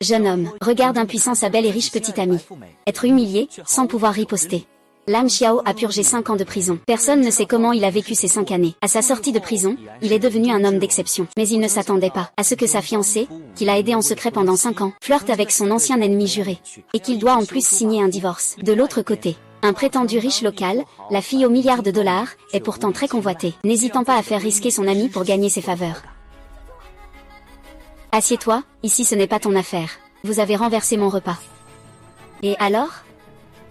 Jeune homme, regarde impuissant sa belle et riche petite amie. Être humilié, sans pouvoir riposter. Lam Xiao a purgé 5 ans de prison. Personne ne sait comment il a vécu ces 5 années. À sa sortie de prison, il est devenu un homme d'exception. Mais il ne s'attendait pas à ce que sa fiancée, qu'il a aidée en secret pendant 5 ans, flirte avec son ancien ennemi juré. Et qu'il doit en plus signer un divorce. De l'autre côté, un prétendu riche local, la fille aux milliards de dollars, est pourtant très convoitée, n'hésitant pas à faire risquer son ami pour gagner ses faveurs. Assieds-toi, ici ce n'est pas ton affaire. Vous avez renversé mon repas. Et alors?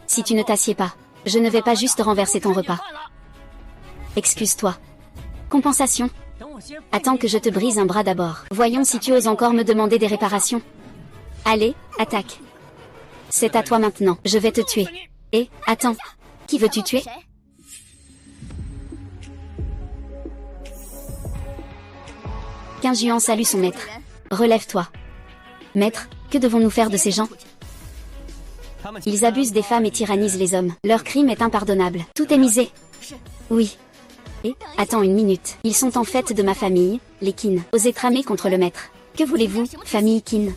Si tu ne t'assieds pas, je ne vais pas juste renverser ton repas. Excuse-toi. Compensation? Attends que je te brise un bras d'abord. Voyons si tu oses encore me demander des réparations. Allez, attaque. C'est à toi maintenant, je vais te tuer. Et, attends. Qui veux-tu tuer? Juan salue son maître. Relève-toi. Maître, que devons-nous faire de ces gens? Ils abusent des femmes et tyrannisent les hommes. Leur crime est impardonnable. Tout est misé. Oui. Et, attends une minute. Ils sont en fait de ma famille, les Qin. Osez tramer contre le maître. Que voulez-vous, famille Qin?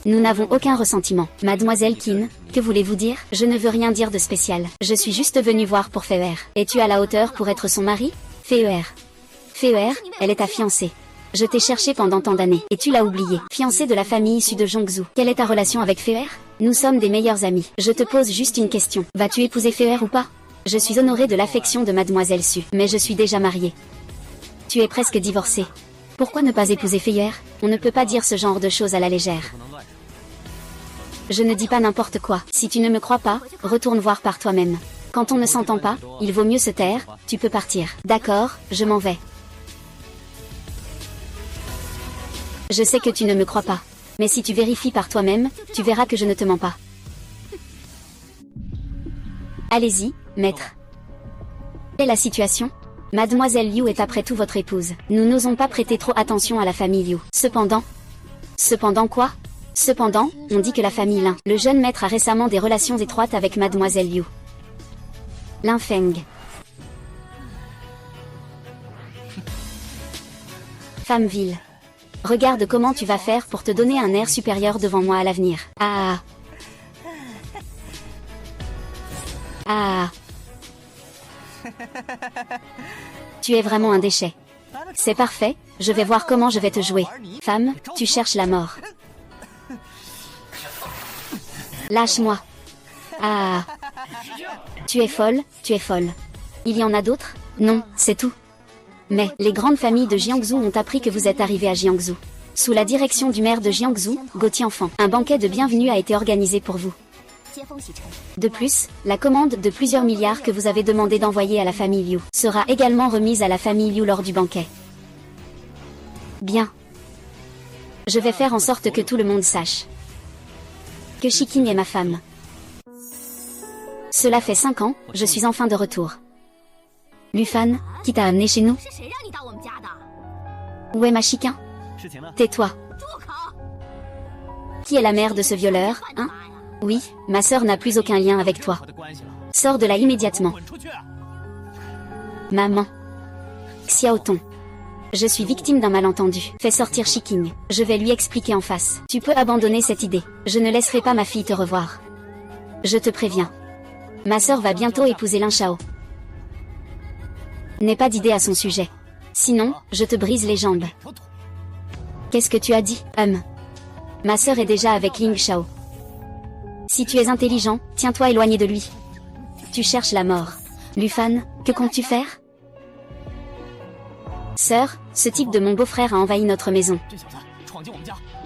Nous n'avons aucun ressentiment. Mademoiselle Qin, que voulez-vous dire? Je ne veux rien dire de spécial. Je suis juste venue voir pour Feier. Es-tu à la hauteur pour être son mari? Feier. Feier, elle est ta fiancée. Je t'ai cherché pendant tant d'années, et tu l'as oublié. Fiancée de la famille issue de Zhongzhou. Quelle est ta relation avec Feier? Nous sommes des meilleurs amis. Je te pose juste une question. Vas-tu épouser Feier ou pas? Je suis honorée de l'affection de Mademoiselle Su, mais je suis déjà mariée. Tu es presque divorcée. Pourquoi ne pas épouser Feier? On ne peut pas dire ce genre de choses à la légère. Je ne dis pas n'importe quoi. Si tu ne me crois pas, retourne voir par toi-même. Quand on ne s'entend pas, il vaut mieux se taire, tu peux partir. D'accord, je m'en vais. Je sais que tu ne me crois pas. Mais si tu vérifies par toi-même, tu verras que je ne te mens pas. Allez-y, maître. Quelle est la situation? Mademoiselle Liu est après tout votre épouse. Nous n'osons pas prêter trop attention à la famille Liu. Cependant... Cependant quoi? Cependant, on dit que la famille Lin, le jeune maître a récemment des relations étroites avec Mademoiselle Liu. Lin Feng. Femme vile. Regarde comment tu vas faire pour te donner un air supérieur devant moi à l'avenir. Ah. Ah. Tu es vraiment un déchet. C'est parfait, je vais voir comment je vais te jouer. Femme, tu cherches la mort. Lâche-moi. Ah. Tu es folle, tu es folle. Il y en a d'autres? Non, c'est tout. Mais, les grandes familles de Jiangsu ont appris que vous êtes arrivé à Jiangsu. Sous la direction du maire de Jiangsu, Gauthier Enfant, un banquet de bienvenue a été organisé pour vous. De plus, la commande de plusieurs milliards que vous avez demandé d'envoyer à la famille Liu sera également remise à la famille Liu lors du banquet. Bien. Je vais faire en sorte que tout le monde sache que Shikin est ma femme. Cela fait 5 ans, je suis enfin de retour. Lufan, qui t'a amené chez nous? Où est ma Shikin? Tais-toi. Qui est la mère de ce violeur, hein? Oui, ma sœur n'a plus aucun lien avec toi. Sors de là immédiatement. Maman. Xiaotong. Je suis victime d'un malentendu. Fais sortir Shikin. Je vais lui expliquer en face. Tu peux abandonner cette idée. Je ne laisserai pas ma fille te revoir. Je te préviens. Ma sœur va bientôt épouser Lin Shao. N'aie pas d'idée à son sujet. Sinon, je te brise les jambes. Qu'est-ce que tu as dit, Ma sœur est déjà avec Ling Shao. Si tu es intelligent, tiens-toi éloigné de lui. Tu cherches la mort. Lufan, que comptes-tu faire? Sœur, ce type de mon beau-frère a envahi notre maison.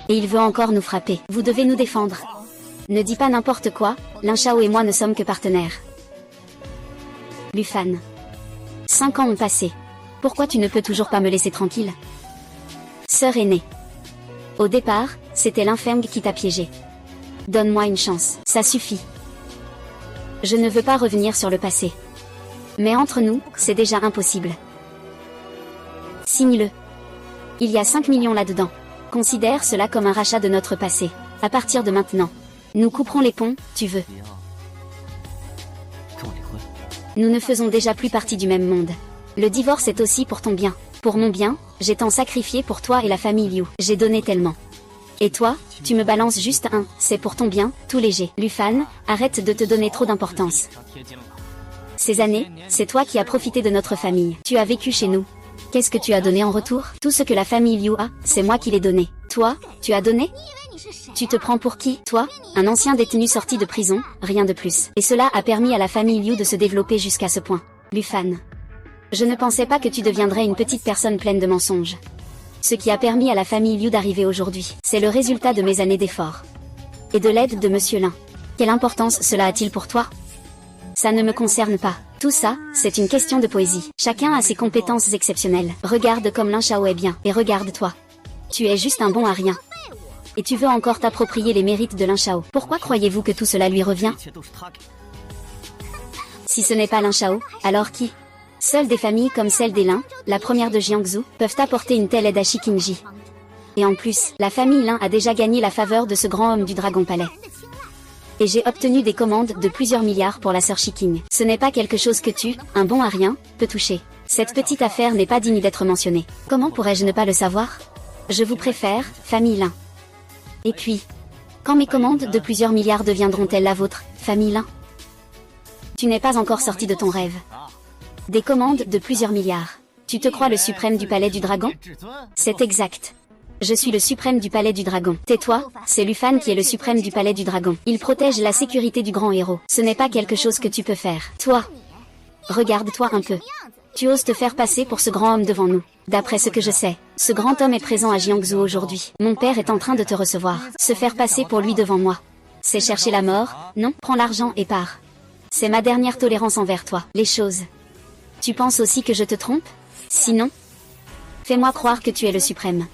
Et il veut encore nous frapper. Vous devez nous défendre. Ne dis pas n'importe quoi, Lin Shao et moi ne sommes que partenaires. Lufan. 5 ans ont passé. Pourquoi tu ne peux toujours pas me laisser tranquille? Sœur aînée. Au départ, c'était Lin Feng qui t'a piégé. Donne-moi une chance, ça suffit. Je ne veux pas revenir sur le passé. Mais entre nous, c'est déjà impossible. Signe-le. Il y a 5 millions là-dedans. Considère cela comme un rachat de notre passé. À partir de maintenant, nous couperons les ponts, tu veux. Nous ne faisons déjà plus partie du même monde. Le divorce est aussi pour ton bien. Pour mon bien, j'ai tant sacrifié pour toi et la famille Liu. J'ai donné tellement. Et toi, tu me balances juste un, c'est pour ton bien, tout léger. Lufan, arrête de te donner trop d'importance. Ces années, c'est toi qui as profité de notre famille. Tu as vécu chez nous. Qu'est-ce que tu as donné en retour? Tout ce que la famille Liu a, c'est moi qui l'ai donné. Toi, tu as donné? Tu te prends pour qui, toi? Un ancien détenu sorti de prison, rien de plus. Et cela a permis à la famille Liu de se développer jusqu'à ce point. Lufan. Je ne pensais pas que tu deviendrais une petite personne pleine de mensonges. Ce qui a permis à la famille Liu d'arriver aujourd'hui, c'est le résultat de mes années d'efforts. Et de l'aide de Monsieur Lin. Quelle importance cela a-t-il pour toi? Ça ne me concerne pas. Tout ça, c'est une question de poésie. Chacun a ses compétences exceptionnelles. Regarde comme Lin Shao est bien. Et regarde-toi. Tu es juste un bon à rien. Et tu veux encore t'approprier les mérites de Lin Shao. Pourquoi croyez-vous que tout cela lui revient? Si ce n'est pas Lin Shao, alors qui? Seules des familles comme celle des Lin, la première de Jiangsu, peuvent apporter une telle aide à Shikinji. Et en plus, la famille Lin a déjà gagné la faveur de ce grand homme du Dragon Palais. Et j'ai obtenu des commandes de plusieurs milliards pour la sœur Shiking. Ce n'est pas quelque chose que tu, un bon à rien, peux toucher. Cette petite affaire n'est pas digne d'être mentionnée. Comment pourrais-je ne pas le savoir? Je vous préfère, famille Lin. Et puis, quand mes commandes de plusieurs milliards deviendront-elles la vôtre, famille Lin? Tu n'es pas encore sorti de ton rêve. Des commandes de plusieurs milliards. Tu te crois le suprême du palais du dragon? C'est exact. Je suis le suprême du palais du dragon. Tais-toi, c'est Lufan qui est le suprême du palais du dragon. Il protège la sécurité du grand héros. Ce n'est pas quelque chose que tu peux faire. Toi, regarde-toi un peu. Tu oses te faire passer pour ce grand homme devant nous. D'après ce que je sais, ce grand homme est présent à Jiangsu aujourd'hui. Mon père est en train de te recevoir. Se faire passer pour lui devant moi. C'est chercher la mort? Non, prends l'argent et pars. C'est ma dernière tolérance envers toi. Les choses. Tu penses aussi que je te trompe? Sinon, fais-moi croire que tu es le suprême.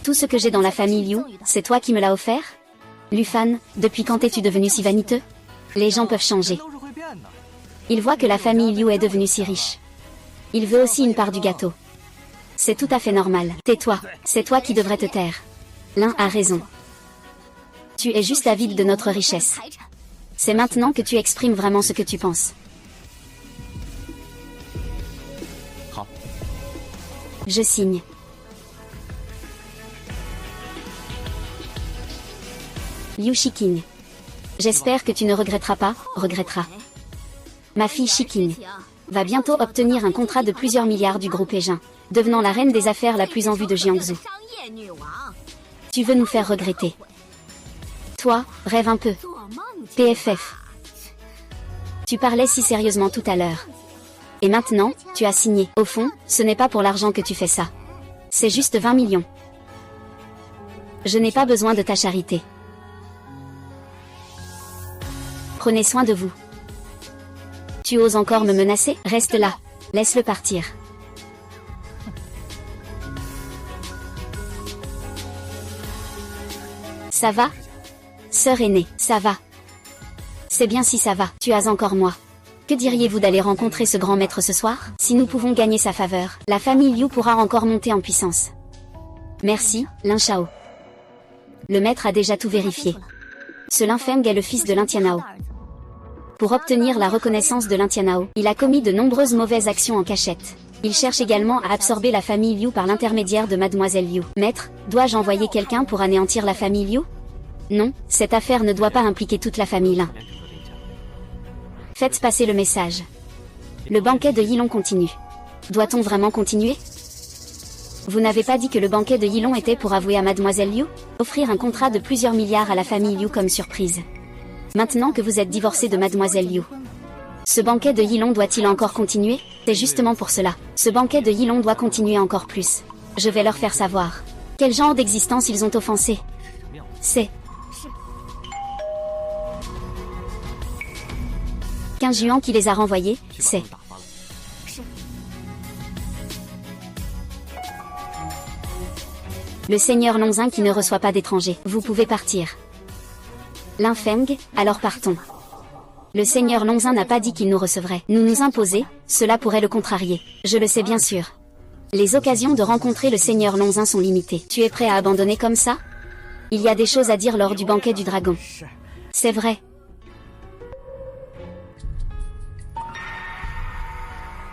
Tout ce que j'ai dans la famille Liu, c'est toi qui me l'as offert? Lufan, depuis quand es-tu devenu si vaniteux? Les gens peuvent changer. Il voit que la famille Liu est devenue si riche. Il veut aussi une part du gâteau. C'est tout à fait normal. Tais-toi, c'est toi qui devrais te taire. L'un a raison. Tu es juste avide de notre richesse. C'est maintenant que tu exprimes vraiment ce que tu penses. Je signe. Liu Shiking. J'espère que tu ne regretteras pas, regretteras. Ma fille Shiking va bientôt obtenir un contrat de plusieurs milliards du groupe Aegin, devenant la reine des affaires la plus en vue de Jiangsu. Tu veux nous faire regretter. Toi, rêve un peu. PFF. Tu parlais si sérieusement tout à l'heure. Et maintenant, tu as signé. Au fond, ce n'est pas pour l'argent que tu fais ça. C'est juste 20 millions. Je n'ai pas besoin de ta charité. Prenez soin de vous. Tu oses encore me menacer? Reste là. Laisse-le partir. Ça va? Sœur aînée, ça va. C'est bien si ça va. Tu as encore moi. Que diriez-vous d'aller rencontrer ce grand maître ce soir? Si nous pouvons gagner sa faveur, la famille Liu pourra encore monter en puissance. Merci, Lin Shao. Le maître a déjà tout vérifié. Ce Lin Feng est le fils de Lin Tianhao. Pour obtenir la reconnaissance de Lin Tianhao, il a commis de nombreuses mauvaises actions en cachette. Il cherche également à absorber la famille Liu par l'intermédiaire de Mademoiselle Liu. Maître, dois-je envoyer quelqu'un pour anéantir la famille Liu? Non, cette affaire ne doit pas impliquer toute la famille Lin. Faites passer le message. Le banquet de Yilong continue. Doit-on vraiment continuer? Vous n'avez pas dit que le banquet de Yilong était pour avouer à Mademoiselle Liu? Offrir un contrat de plusieurs milliards à la famille Liu comme surprise. Maintenant que vous êtes divorcé de Mademoiselle Liu. Ce banquet de Yilong doit-il encore continuer? C'est justement pour cela. Ce banquet de Yilong doit continuer encore plus. Je vais leur faire savoir. Quel genre d'existence ils ont offensé. C'est 15 juan qui les a renvoyés, c'est... Le seigneur Longzin qui ne reçoit pas d'étrangers. Vous pouvez partir. Lin Feng, alors partons. Le seigneur Longzin n'a pas dit qu'il nous recevrait. Nous imposer, cela pourrait le contrarier. Je le sais bien sûr. Les occasions de rencontrer le seigneur Longzin sont limitées. Tu es prêt à abandonner comme ça? Il y a des choses à dire lors du banquet du dragon. C'est vrai.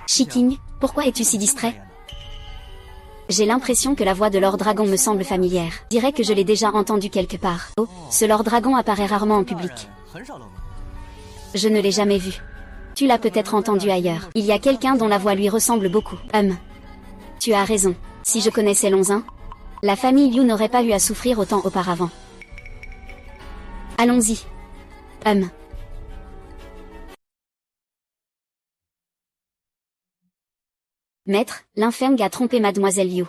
Shiking, pourquoi es-tu si distrait? J'ai l'impression que la voix de Lord Dragon me semble familière. Dirais que je l'ai déjà entendue quelque part. Oh, ce Lord Dragon apparaît rarement en public. Je ne l'ai jamais vu. Tu l'as peut-être entendu ailleurs. Il y a quelqu'un dont la voix lui ressemble beaucoup. Tu as raison. Si je connaissais Lonzin, la famille Liu n'aurait pas eu à souffrir autant auparavant. Allons-y. Maître, Linfeng a trompé Mademoiselle Liu.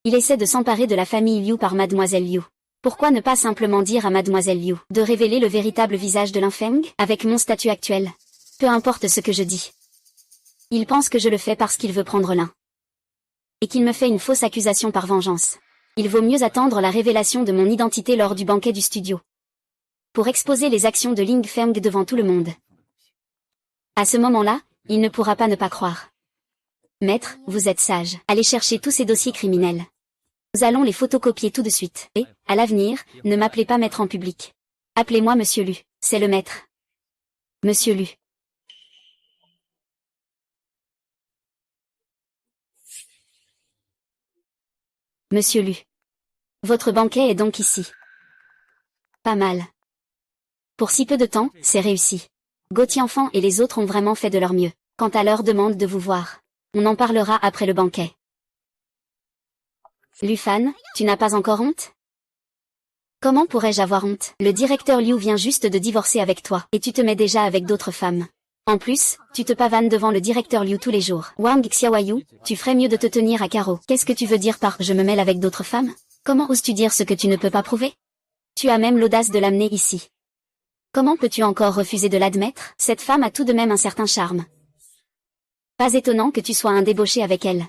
Il essaie de s'emparer de la famille Liu par Mademoiselle Liu. Pourquoi ne pas simplement dire à Mademoiselle Liu de révéler le véritable visage de Linfeng avec mon statut actuel? Peu importe ce que je dis. Il pense que je le fais parce qu'il veut prendre l'un. Et qu'il me fait une fausse accusation par vengeance. Il vaut mieux attendre la révélation de mon identité lors du banquet du studio. Pour exposer les actions de Ling Feng devant tout le monde. À ce moment-là, il ne pourra pas ne pas croire. Maître, vous êtes sage. Allez chercher tous ces dossiers criminels. Nous allons les photocopier tout de suite. Et, à l'avenir, ne m'appelez pas maître en public. Appelez-moi Monsieur Lu. C'est le maître. Monsieur Lu. Monsieur Lu. Votre banquet est donc ici. Pas mal. Pour si peu de temps, c'est réussi. Gauthier Enfant et les autres ont vraiment fait de leur mieux. Quant à leur demande de vous voir, on en parlera après le banquet. Lufan, tu n'as pas encore honte? Comment pourrais-je avoir honte? Le directeur Liu vient juste de divorcer avec toi, et tu te mets déjà avec d'autres femmes. En plus, tu te pavanes devant le directeur Liu tous les jours. Wang Xiaoyu, tu ferais mieux de te tenir à carreau. Qu'est-ce que tu veux dire par « je me mêle avec d'autres femmes » ? Comment oses-tu dire ce que tu ne peux pas prouver? Tu as même l'audace de l'amener ici. Comment peux-tu encore refuser de l'admettre? Cette femme a tout de même un certain charme. Pas étonnant que tu sois un débauché avec elle.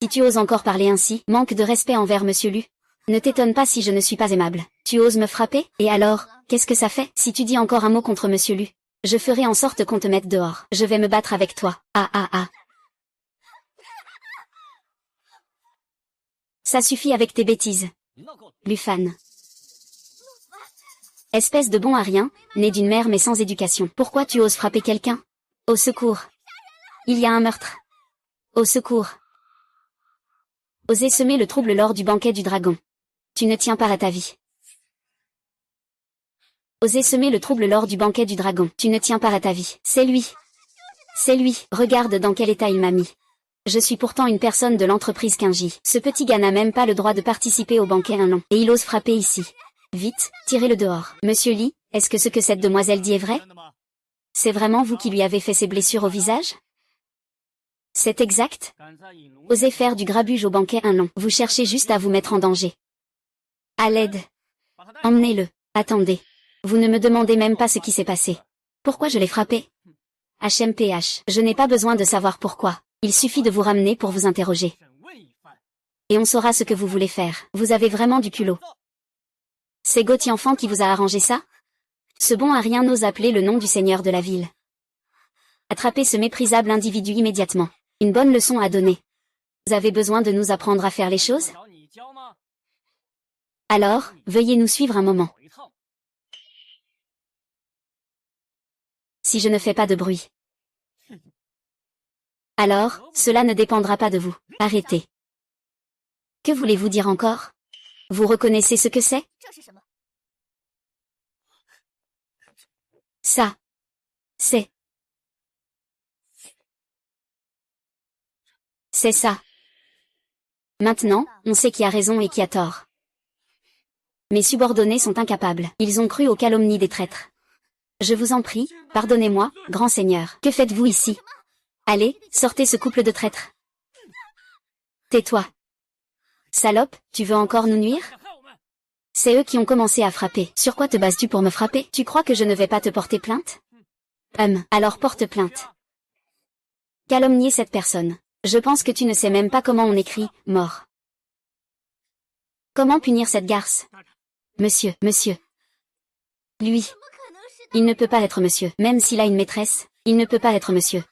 Si tu oses encore parler ainsi, manque de respect envers Monsieur Lu. Ne t'étonne pas si je ne suis pas aimable. Tu oses me frapper? Et alors, qu'est-ce que ça fait? Si tu dis encore un mot contre Monsieur Lu, je ferai en sorte qu'on te mette dehors. Je vais me battre avec toi. Ça suffit avec tes bêtises. Lufan. Espèce de bon à rien, né d'une mère mais sans éducation. Pourquoi tu oses frapper quelqu'un? Au secours. Il y a un meurtre. Au secours. Oser semer le trouble lors du banquet du dragon. Tu ne tiens pas à ta vie. Oser semer le trouble lors du banquet du dragon. Tu ne tiens pas à ta vie. C'est lui. C'est lui. Regarde dans quel état il m'a mis. Je suis pourtant une personne de l'entreprise Kinji. Ce petit gars n'a même pas le droit de participer au banquet un long. Et il ose frapper ici. Vite, tirez-le dehors. Monsieur Li, est-ce que ce que cette demoiselle dit est vrai? C'est vraiment vous qui lui avez fait ces blessures au visage? C'est exact? Osez faire du grabuge au banquet un long. Vous cherchez juste à vous mettre en danger. À l'aide. Emmenez-le. Attendez. Vous ne me demandez même pas ce qui s'est passé. Pourquoi je l'ai frappé? HMPH. Je n'ai pas besoin de savoir pourquoi. Il suffit de vous ramener pour vous interroger. Et on saura ce que vous voulez faire. Vous avez vraiment du culot. C'est Gauthier Enfant qui vous a arrangé ça? Ce bon à rien n'ose appeler le nom du seigneur de la ville. Attrapez ce méprisable individu immédiatement. Une bonne leçon à donner. Vous avez besoin de nous apprendre à faire les choses? Alors, veuillez nous suivre un moment. Si je ne fais pas de bruit. Alors, cela ne dépendra pas de vous. Arrêtez. Que voulez-vous dire encore? Vous reconnaissez ce que c'est? Ça. C'est ça. Maintenant, on sait qui a raison et qui a tort. Mes subordonnés sont incapables. Ils ont cru aux calomnies des traîtres. Je vous en prie, pardonnez-moi, grand seigneur. Que faites-vous ici? Allez, sortez ce couple de traîtres. Tais-toi. Salope, tu veux encore nous nuire? C'est eux qui ont commencé à frapper. Sur quoi te bases-tu pour me frapper? Tu crois que je ne vais pas te porter plainte? Alors porte plainte. Calomnier cette personne. Je pense que tu ne sais même pas comment on écrit « mort ». Comment punir cette garce? Monsieur. Lui. Il ne peut pas être monsieur. Même s'il a une maîtresse, il ne peut pas être monsieur.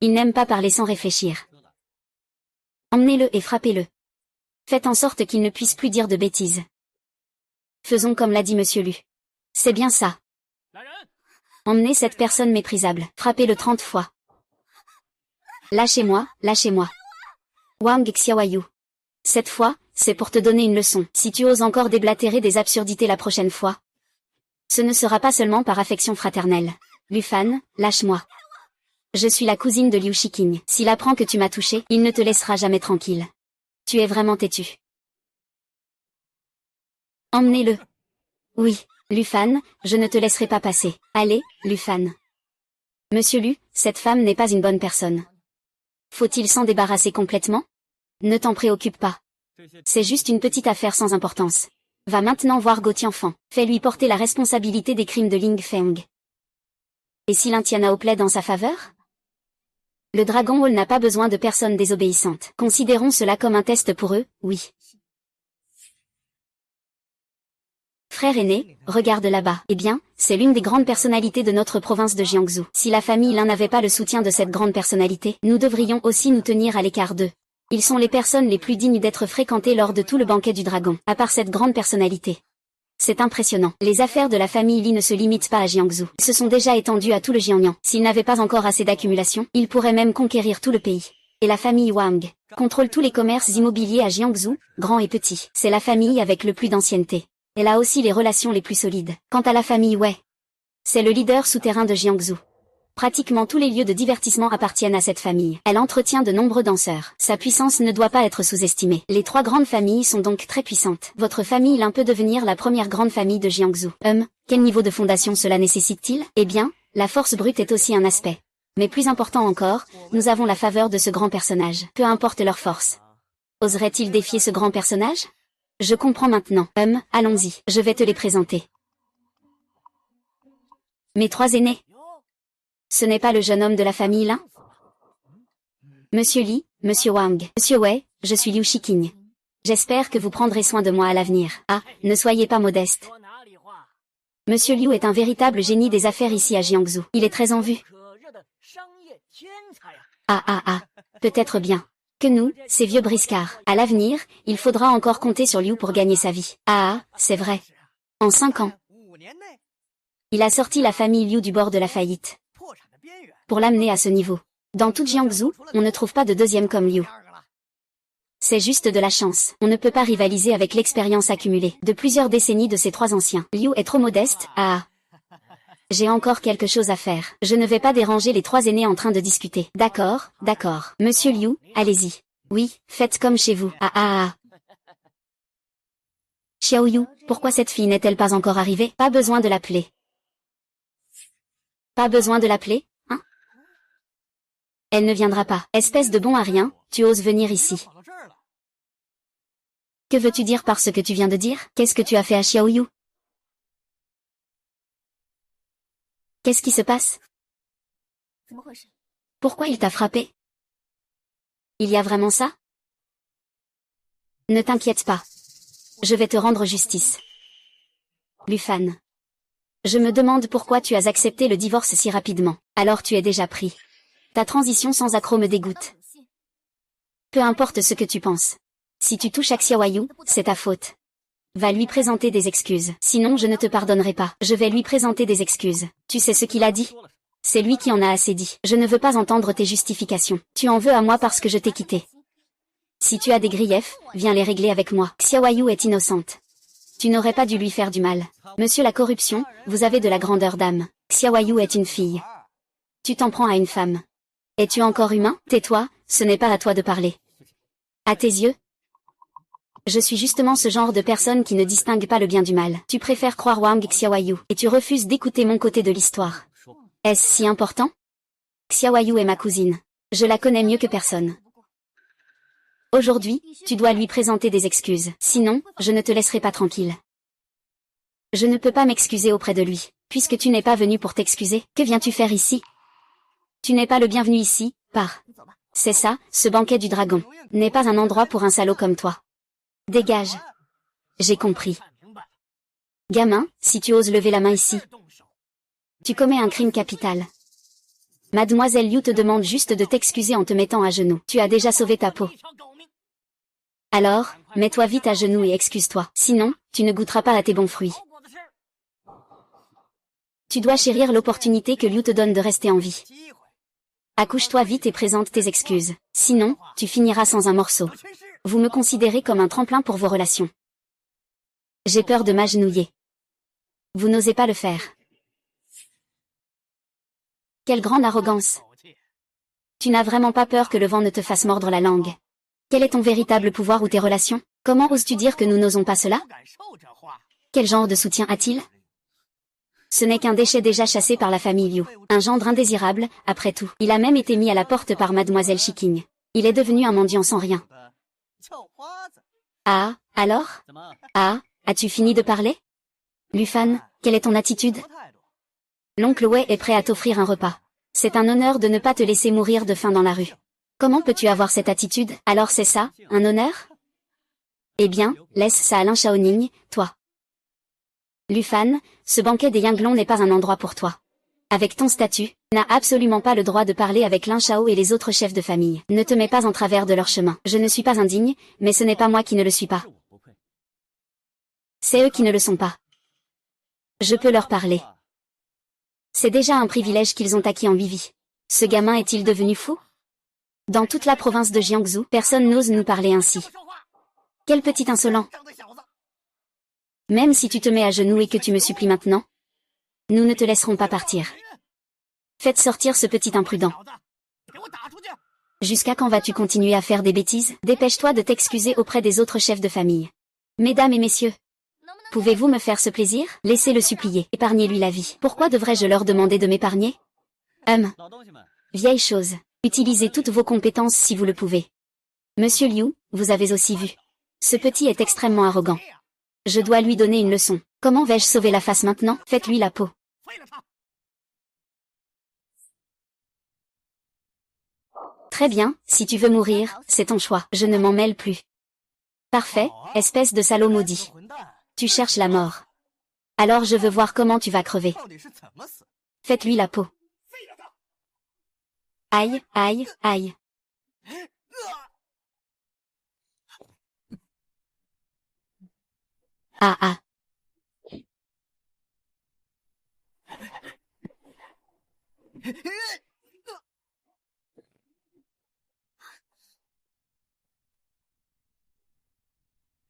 Il n'aime pas parler sans réfléchir. Emmenez-le et frappez-le. Faites en sorte qu'il ne puisse plus dire de bêtises. Faisons comme l'a dit Monsieur Lu. C'est bien ça. Emmenez cette personne méprisable. Frappez-le 30 fois. Lâchez-moi, lâchez-moi. Wang Xiaoyu. Cette fois, c'est pour te donner une leçon. Si tu oses encore déblatérer des absurdités la prochaine fois, ce ne sera pas seulement par affection fraternelle. Lu Fan, lâche-moi. Je suis la cousine de Liu Shiqing. S'il apprend que tu m'as touché, il ne te laissera jamais tranquille. Tu es vraiment têtu. Emmenez-le. Oui, Lu Fan, je ne te laisserai pas passer. Allez, Lu Fan. Monsieur Lu, cette femme n'est pas une bonne personne. Faut-il s'en débarrasser complètement? Ne t'en préoccupe pas. C'est juste une petite affaire sans importance. Va maintenant voir Go Tianfan. Fais-lui porter la responsabilité des crimes de Ling Feng. Et si Lin Tianhao plaide en sa faveur? Le Dragon Hall n'a pas besoin de personnes désobéissantes. Considérons cela comme un test pour eux, oui. Frère aîné, regarde là-bas. Eh bien, c'est l'une des grandes personnalités de notre province de Jiangsu. Si la famille Lin n'avait pas le soutien de cette grande personnalité, nous devrions aussi nous tenir à l'écart d'eux. Ils sont les personnes les plus dignes d'être fréquentées lors de tout le banquet du dragon, à part cette grande personnalité. C'est impressionnant. Les affaires de la famille Li ne se limitent pas à Jiangsu. Ils se sont déjà étendus à tout le Jiangnan. S'ils n'avaient pas encore assez d'accumulation, ils pourraient même conquérir tout le pays. Et la famille Wang contrôle tous les commerces immobiliers à Jiangsu, grands et petits. C'est la famille avec le plus d'ancienneté. Elle a aussi les relations les plus solides. Quant à la famille Wei, c'est le leader souterrain de Jiangsu. Pratiquement tous les lieux de divertissement appartiennent à cette famille. Elle entretient de nombreux danseurs. Sa puissance ne doit pas être sous-estimée. Les trois grandes familles sont donc très puissantes. Votre famille Lin peut devenir la première grande famille de Jiangsu. Quel niveau de fondation cela nécessite-t-il? Eh bien, la force brute est aussi un aspect. Mais plus important encore, nous avons la faveur de ce grand personnage. Peu importe leur force. Oserait-il défier ce grand personnage? Je comprends maintenant. Allons-y. Je vais te les présenter. Mes trois aînés. Ce n'est pas le jeune homme de la famille Lin? Monsieur Li, Monsieur Wang, Monsieur Wei, je suis Liu Shiqing. J'espère que vous prendrez soin de moi à l'avenir. Ah, ne soyez pas modeste. Monsieur Liu est un véritable génie des affaires ici à Jiangsu. Il est très en vue. Peut-être bien. Que nous, ces vieux briscards. À l'avenir, il faudra encore compter sur Liu pour gagner sa vie. C'est vrai. En 5 ans. Il a sorti la famille Liu du bord de la faillite. Pour l'amener à ce niveau. Dans toute Jiangsu, on ne trouve pas de deuxième comme Liu. C'est juste de la chance. On ne peut pas rivaliser avec l'expérience accumulée de plusieurs décennies de ces trois anciens. Liu est trop modeste. J'ai encore quelque chose à faire. Je ne vais pas déranger les trois aînés en train de discuter. D'accord. Monsieur Liu, allez-y. Oui, faites comme chez vous. Xiaoyu, pourquoi cette fille n'est-elle pas encore arrivée? Pas besoin de l'appeler. Pas besoin de l'appeler, hein? Elle ne viendra pas. Espèce de bon à rien, tu oses venir ici. Que veux-tu dire par ce que tu viens de dire? Qu'est-ce que tu as fait à Xiaoyu? Qu'est-ce qui se passe? Pourquoi il t'a frappé? Il y a vraiment ça? Ne t'inquiète pas. Je vais te rendre justice. Lu Fan. Je me demande pourquoi tu as accepté le divorce si rapidement. Alors tu es déjà pris. Ta transition sans accroc me dégoûte. Peu importe ce que tu penses. Si tu touches à Xiaoyu, c'est ta faute. Va lui présenter des excuses. Sinon je ne te pardonnerai pas. Je vais lui présenter des excuses. Tu sais ce qu'il a dit? C'est lui qui en a assez dit. Je ne veux pas entendre tes justifications. Tu en veux à moi parce que je t'ai quitté. Si tu as des griefs, viens les régler avec moi. Xiaoyu est innocente. Tu n'aurais pas dû lui faire du mal. Monsieur la corruption, vous avez de la grandeur d'âme. Xiaoyu est une fille. Tu t'en prends à une femme. Es-tu encore humain? Tais-toi, ce n'est pas à toi de parler. À tes yeux? Je suis justement ce genre de personne qui ne distingue pas le bien du mal. Tu préfères croire Wang Xiaoyu, et tu refuses d'écouter mon côté de l'histoire. Est-ce si important? Xiaoyu est ma cousine. Je la connais mieux que personne. Aujourd'hui, tu dois lui présenter des excuses. Sinon, je ne te laisserai pas tranquille. Je ne peux pas m'excuser auprès de lui. Puisque tu n'es pas venu pour t'excuser, que viens-tu faire ici? Tu n'es pas le bienvenu ici, pars. C'est ça, ce banquet du dragon n'est pas un endroit pour un salaud comme toi. Dégage. J'ai compris. Gamin, si tu oses lever la main ici, tu commets un crime capital. Mademoiselle Liu te demande juste de t'excuser en te mettant à genoux. Tu as déjà sauvé ta peau. Alors, mets-toi vite à genoux et excuse-toi. Sinon, tu ne goûteras pas à tes bons fruits. Tu dois chérir l'opportunité que Liu te donne de rester en vie. Accouche-toi vite et présente tes excuses. Sinon, tu finiras sans un morceau. Vous me considérez comme un tremplin pour vos relations. J'ai peur de m'agenouiller. Vous n'osez pas le faire. Quelle grande arrogance. Tu n'as vraiment pas peur que le vent ne te fasse mordre la langue. Quel est ton véritable pouvoir ou tes relations? Comment oses-tu dire que nous n'osons pas cela? Quel genre de soutien a-t-il? Ce n'est qu'un déchet déjà chassé par la famille Liu. Un gendre indésirable, après tout. Il a même été mis à la porte par mademoiselle Shiking. Il est devenu un mendiant sans rien. Ah, alors? Ah, as-tu fini de parler? Lufan, quelle est ton attitude? L'oncle Wei est prêt à t'offrir un repas. C'est un honneur de ne pas te laisser mourir de faim dans la rue. Comment peux-tu avoir cette attitude? Alors c'est ça, un honneur? Eh bien, laisse ça à Lin Shaoning, toi. Lufan, ce banquet des Yinglong n'est pas un endroit pour toi. Avec ton statut, tu n'as absolument pas le droit de parler avec Lin Shao et les autres chefs de famille. Ne te mets pas en travers de leur chemin. Je ne suis pas indigne, mais ce n'est pas moi qui ne le suis pas. C'est eux qui ne le sont pas. Je peux leur parler. C'est déjà un privilège qu'ils ont acquis en Vivi. Ce gamin est-il devenu fou? Dans toute la province de Jiangsu, personne n'ose nous parler ainsi. Quel petit insolent! Même si tu te mets à genoux et que tu me supplies maintenant, nous ne te laisserons pas partir. Faites sortir ce petit imprudent. Jusqu'à quand vas-tu continuer à faire des bêtises? Dépêche-toi de t'excuser auprès des autres chefs de famille. Mesdames et messieurs, pouvez-vous me faire ce plaisir? Laissez-le supplier, épargnez-lui la vie. Pourquoi devrais-je leur demander de m'épargner? Vieille chose. Utilisez toutes vos compétences si vous le pouvez. Monsieur Liu, vous avez aussi vu. Ce petit est extrêmement arrogant. Je dois lui donner une leçon. Comment vais-je sauver la face maintenant? Faites-lui la peau. Très bien, si tu veux mourir, c'est ton choix. Je ne m'en mêle plus. Parfait, espèce de salaud maudit. Tu cherches la mort. Alors je veux voir comment tu vas crever. Faites-lui la peau. Aïe, aïe, aïe. Ah ah.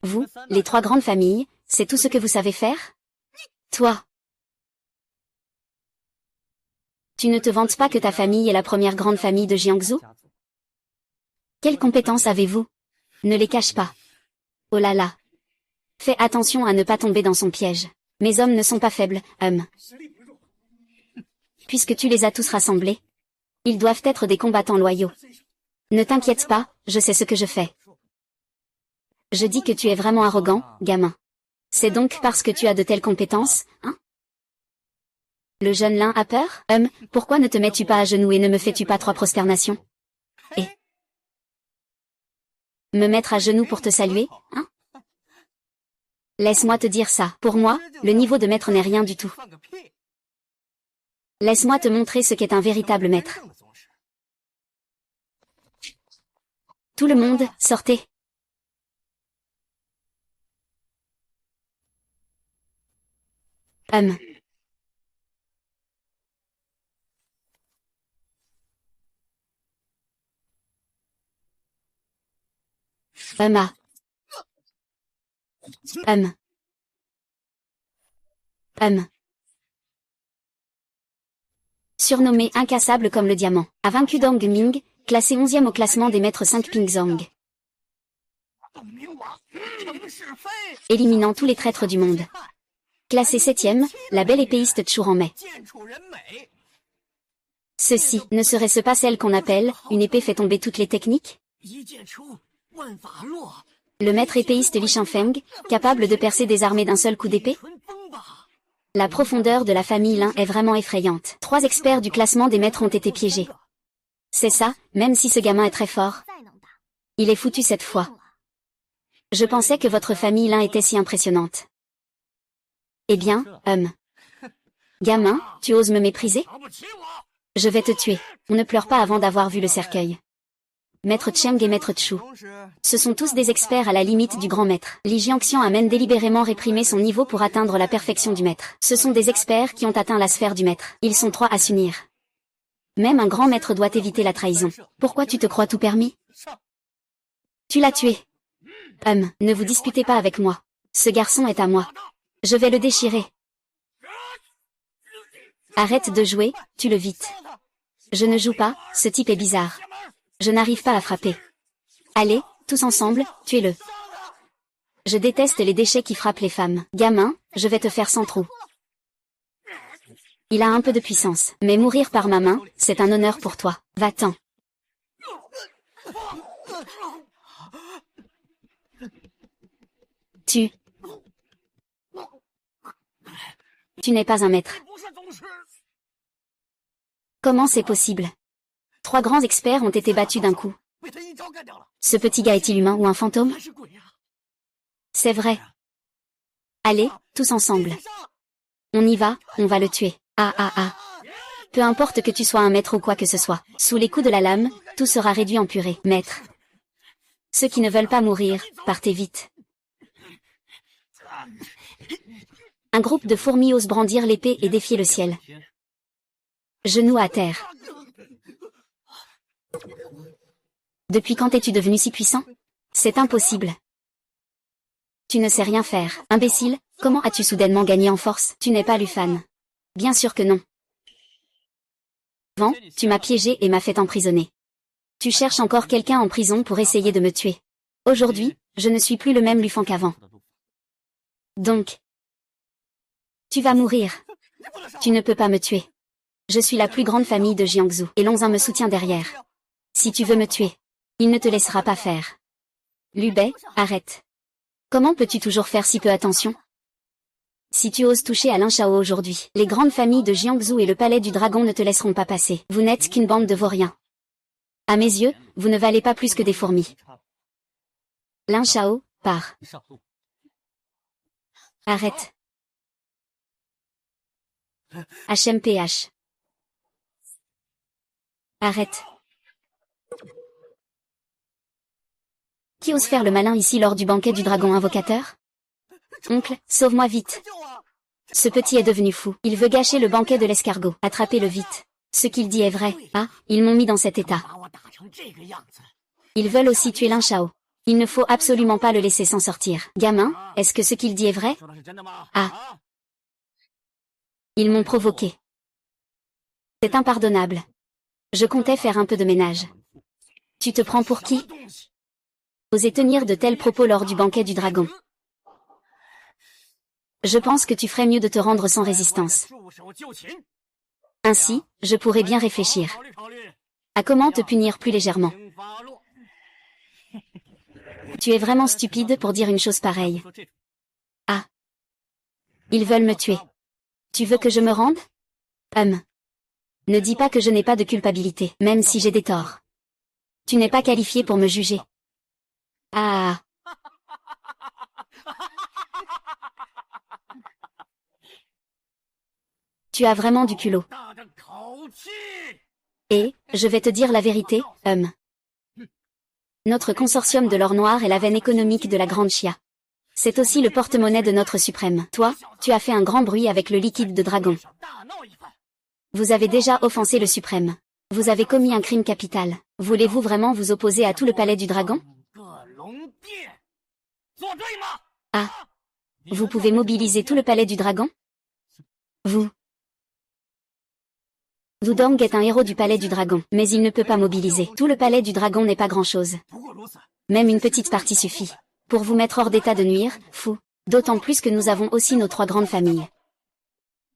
Vous, les trois grandes familles, c'est tout ce que vous savez faire? Toi. Tu ne te vantes pas que ta famille est la première grande famille de Jiangsu? Quelles compétences avez-vous? Ne les cache pas. Oh là là. Fais attention à ne pas tomber dans son piège. Mes hommes ne sont pas faibles, Puisque tu les as tous rassemblés, ils doivent être des combattants loyaux. Ne t'inquiète pas, je sais ce que je fais. Je dis que tu es vraiment arrogant, gamin. C'est donc parce que tu as de telles compétences, hein? Le jeune Lin a peur? Pourquoi ne te mets-tu pas à genoux et ne me fais-tu pas 3 prosternations? Et me mettre à genoux pour te saluer, hein? Laisse-moi te dire ça. Pour moi, le niveau de maître n'est rien du tout. Laisse-moi te montrer ce qu'est un véritable maître. Tout le monde, sortez. Ah. Surnommé incassable comme le diamant, a vaincu Dong Ming, classé 11e au classement des maîtres 5 Pingzong. Éliminant tous les traîtres du monde. Classé 7e, la belle épéiste Chu Ranmei. Ceci, ne serait-ce pas celle qu'on appelle, une épée fait tomber toutes les techniques? Le maître épéiste Li Shanfeng, capable de percer des armées d'un seul coup d'épée? La profondeur de la famille Lin est vraiment effrayante. 3 experts du classement des maîtres ont été piégés. C'est ça, même si ce gamin est très fort. Il est foutu cette fois. Je pensais que votre famille Lin était si impressionnante. Eh bien, gamin, tu oses me mépriser? Je vais te tuer. On ne pleure pas avant d'avoir vu le cercueil. Maître Cheng et Maître Chu. Ce sont tous des experts à la limite du grand maître. Li Jiangxian a même délibérément réprimé son niveau pour atteindre la perfection du maître. Ce sont des experts qui ont atteint la sphère du maître. Ils sont 3 à s'unir. Même un grand maître doit éviter la trahison. Pourquoi tu te crois tout permis? Tu l'as tué. Ne vous disputez pas avec moi. Ce garçon est à moi. Je vais le déchirer. Arrête de jouer, tue-le vite. Je ne joue pas, ce type est bizarre. Je n'arrive pas à frapper. Allez, tous ensemble, tuez-le. Je déteste les déchets qui frappent les femmes. Gamin, je vais te faire sans trou. Il a un peu de puissance, mais mourir par ma main, c'est un honneur pour toi. Va-t'en. Tu n'es pas un maître. Comment c'est possible? 3 grands experts ont été battus d'un coup. Ce petit gars est-il humain ou un fantôme? C'est vrai. Allez, tous ensemble. On y va, on va le tuer. Peu importe que tu sois un maître ou quoi que ce soit, sous les coups de la lame, tout sera réduit en purée. Maître. Ceux qui ne veulent pas mourir, partez vite. Un groupe de fourmis ose brandir l'épée et défier le ciel. Genoux à terre. Depuis quand es-tu devenu si puissant? C'est impossible. Tu ne sais rien faire. Imbécile, comment as-tu soudainement gagné en force? Tu n'es pas Lufan. Bien sûr que non. Avant, tu m'as piégé et m'as fait emprisonner. Tu cherches encore quelqu'un en prison pour essayer de me tuer. Aujourd'hui, je ne suis plus le même Lufan qu'avant. Donc, tu vas mourir. Tu ne peux pas me tuer. Je suis la plus grande famille de Jiangsu, et Lonzin me soutient derrière. Si tu veux me tuer, il ne te laissera pas faire. Liu Bei, arrête. Comment peux-tu toujours faire si peu attention? Si tu oses toucher à Lin Shao aujourd'hui, les grandes familles de Jiangsu et le palais du dragon ne te laisseront pas passer. Vous n'êtes qu'une bande de vauriens. À mes yeux, vous ne valez pas plus que des fourmis. Lin Shao, pars. Arrête. HMPH. Arrête. Qui ose faire le malin ici lors du banquet du dragon invocateur? Oncle, sauve-moi vite. Ce petit est devenu fou. Il veut gâcher le banquet de l'escargot. Attrapez-le vite. Ce qu'il dit est vrai. Ah, ils m'ont mis dans cet état. Ils veulent aussi tuer Lin Shao. Il ne faut absolument pas le laisser s'en sortir. Gamin, est-ce que ce qu'il dit est vrai? Ah. Ils m'ont provoqué. C'est impardonnable. Je comptais faire un peu de ménage. Tu te prends pour qui? Oser tenir de tels propos lors du banquet du dragon. Je pense que tu ferais mieux de te rendre sans résistance. Ainsi, je pourrais bien réfléchir à comment te punir plus légèrement. Tu es vraiment stupide pour dire une chose pareille. Ah. Ils veulent me tuer. Tu veux que je me rende? Ne dis pas que je n'ai pas de culpabilité, même si j'ai des torts. Tu n'es pas qualifié pour me juger. Ah. Tu as vraiment du culot. Et, je vais te dire la vérité, Notre consortium de l'or noir est la veine économique de la Grande Chia. C'est aussi le porte-monnaie de notre suprême. Toi, tu as fait un grand bruit avec le liquide de dragon. Vous avez déjà offensé le suprême. Vous avez commis un crime capital. Voulez-vous vraiment vous opposer à tout le palais du dragon? Ah. Vous pouvez mobiliser tout le palais du dragon? Vous. Wudong est un héros du palais du dragon, mais il ne peut pas mobiliser. Tout le palais du dragon n'est pas grand-chose. Même une petite partie suffit. Pour vous mettre hors d'état de nuire, fou. D'autant plus que nous avons aussi nos 3 grandes familles.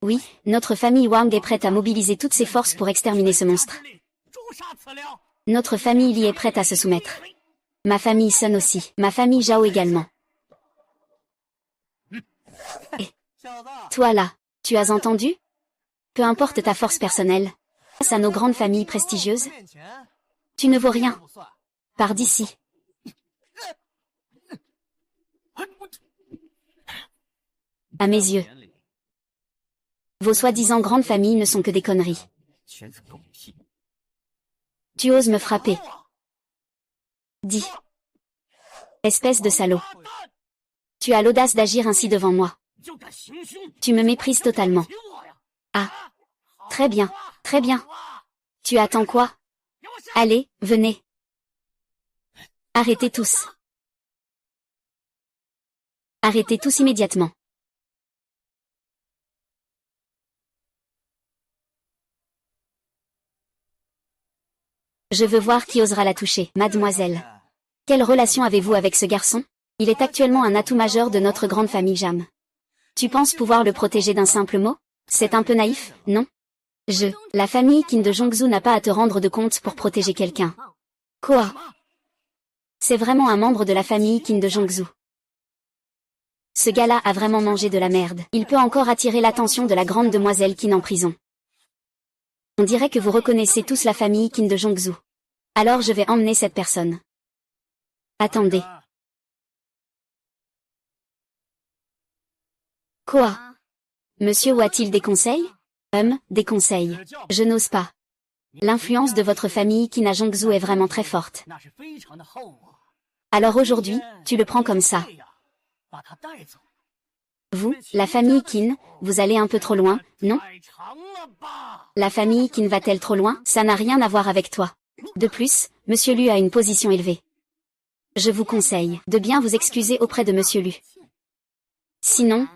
Oui, notre famille Wang est prête à mobiliser toutes ses forces pour exterminer ce monstre. Notre famille Li est prête à se soumettre. Ma famille Sun aussi. Ma famille Zhao également. Et toi là, tu as entendu? Peu importe ta force personnelle. Face à nos grandes familles prestigieuses, tu ne vaux rien. Pars d'ici. À mes yeux, vos soi-disant grandes familles ne sont que des conneries. Tu oses me frapper. Dis. Espèce de salaud. Tu as l'audace d'agir ainsi devant moi. Tu me méprises totalement. Ah. Très bien, très bien. Tu attends quoi? Allez, venez. Arrêtez tous. Arrêtez tous immédiatement. Je veux voir qui osera la toucher, mademoiselle. Quelle relation avez-vous avec ce garçon? Il est actuellement un atout majeur de notre grande famille Jam. Tu penses pouvoir le protéger d'un simple mot? C'est un peu naïf, non? La famille Qin de Zhongzhou n'a pas à te rendre de compte pour protéger quelqu'un. Quoi? C'est vraiment un membre de la famille Qin de Zhongzhou. Ce gars-là a vraiment mangé de la merde. Il peut encore attirer l'attention de la grande demoiselle Qin en prison. On dirait que vous reconnaissez tous la famille Qin de Zhongzhou. Alors je vais emmener cette personne. Attendez. Quoi? Monsieur Wu a-t-il des conseils? Des conseils. Je n'ose pas. L'influence de votre famille Qin à Zhongzhou est vraiment très forte. Alors aujourd'hui, tu le prends comme ça. Vous, la famille Qin, vous allez un peu trop loin, non? La famille Qin va-t-elle trop loin? Ça n'a rien à voir avec toi. De plus, Monsieur Lu a une position élevée. Je vous conseille de bien vous excuser auprès de Monsieur Lu. Sinon,